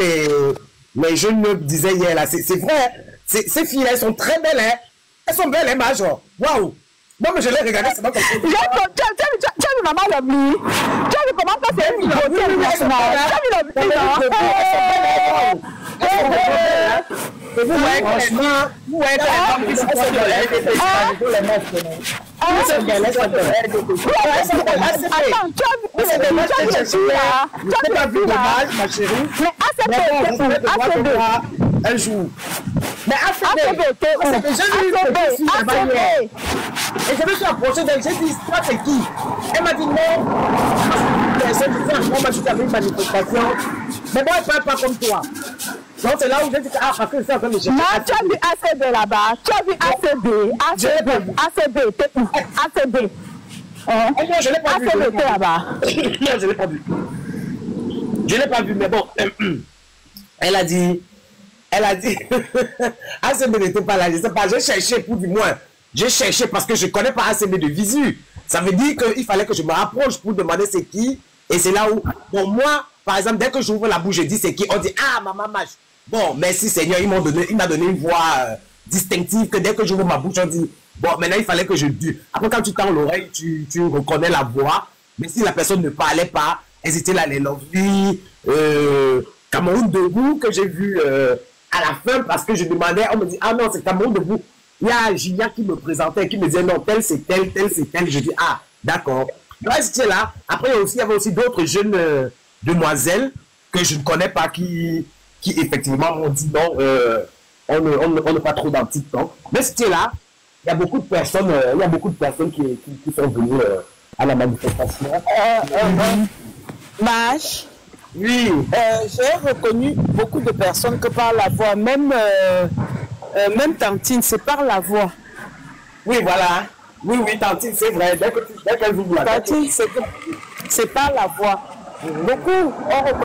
les jeunes me disaient hier là, c'est vrai, ces filles elles sont très belles, hein. Elles sont belles, hein, Major. Waouh! Moi, mais je l'ai regardé, c'est pas comme ça. Tu as vu maman l'obli? Tu as vu comment ça c'est une beauté nationale? Tu as vu l'obli, vous voyez que les femmes qui sont de un jour. Mais ACB, et je me suis approché d'elle, j'ai dit, toi c'est qui? Elle m'a dit non. Moi, je suis avec une manifestation. Mais moi, elle parle pas comme toi. Donc c'est là où j'ai dit, ah, parce que c'est en train de chercher. Non, tu as vu ACB là-bas. Tu as vu ACB. ACB, ACB. Non, je l'ai pas vu. ACB là-bas. Non, je l'ai pas vu. Je l'ai pas vu, mais bon. Elle a dit, ACB n'était pas là, je sais pas, j'ai cherché pour du moins. J'ai cherché parce que je ne connais pas ACB de visu. Ça veut dire qu'il fallait que je me rapproche pour demander c'est qui. Et c'est là où, pour moi, par exemple, dès que j'ouvre la bouche, je dis c'est qui. On dit, ah, maman Mach. Bon, merci Seigneur, il m'a donné une voix distinctive que dès que j'ouvre ma bouche, on dit, bon, maintenant il fallait que je dise. Après, quand tu tends l'oreille, tu reconnais la voix. Mais si la personne ne parlait pas, elles étaient là, les Lovely, Cameroun Debout, que j'ai vu à la fin parce que je demandais, on me dit, ah non, c'est Cameroun Debout. Il y a Julien qui me présentait, qui me disait, non, tel c'est tel, tel c'est tel. Je dis, ah, d'accord. Donc, c'était là. Après, il y avait aussi d'autres jeunes demoiselles que je ne connais pas qui effectivement m'ont dit, non, on n'est pas trop dans le petit temps. Mais c'était là. Il y a beaucoup de personnes, qui sont venues à la manifestation. Mach. Oui. J'ai reconnu beaucoup de personnes que par la voix, même Tantine, c'est par la voix. Oui, voilà. Oui, Tantine, c'est vrai. Dès qu'elle vous la Tantine, c'est par la voix. Beaucoup ont reconnu.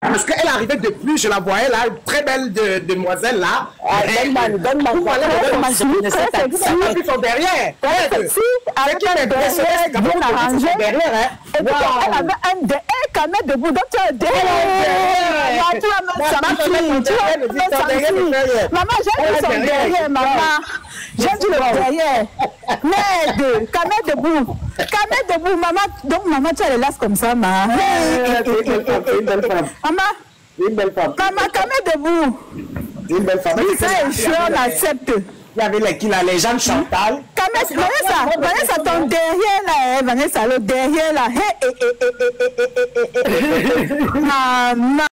Parce qu'elle arrivait de plus, je la voyais là, une très belle demoiselle là. Donne-moi. Ils sont derrière. Elle avait un camet debout, donc tu es derrière. Maman, j'ai dit son derrière, maman. J'ai dit le derrière. Merde, camet debout, maman. Donc maman, tu as les lasses comme ça, maman. Une belle femme. Maman, camet debout. Une belle femme. Oui, ça est chaud, on accepte. Il y avait les Jeanne Chantal. Vanessa, ton derrière là, Vanessa, le derrière là. Maman.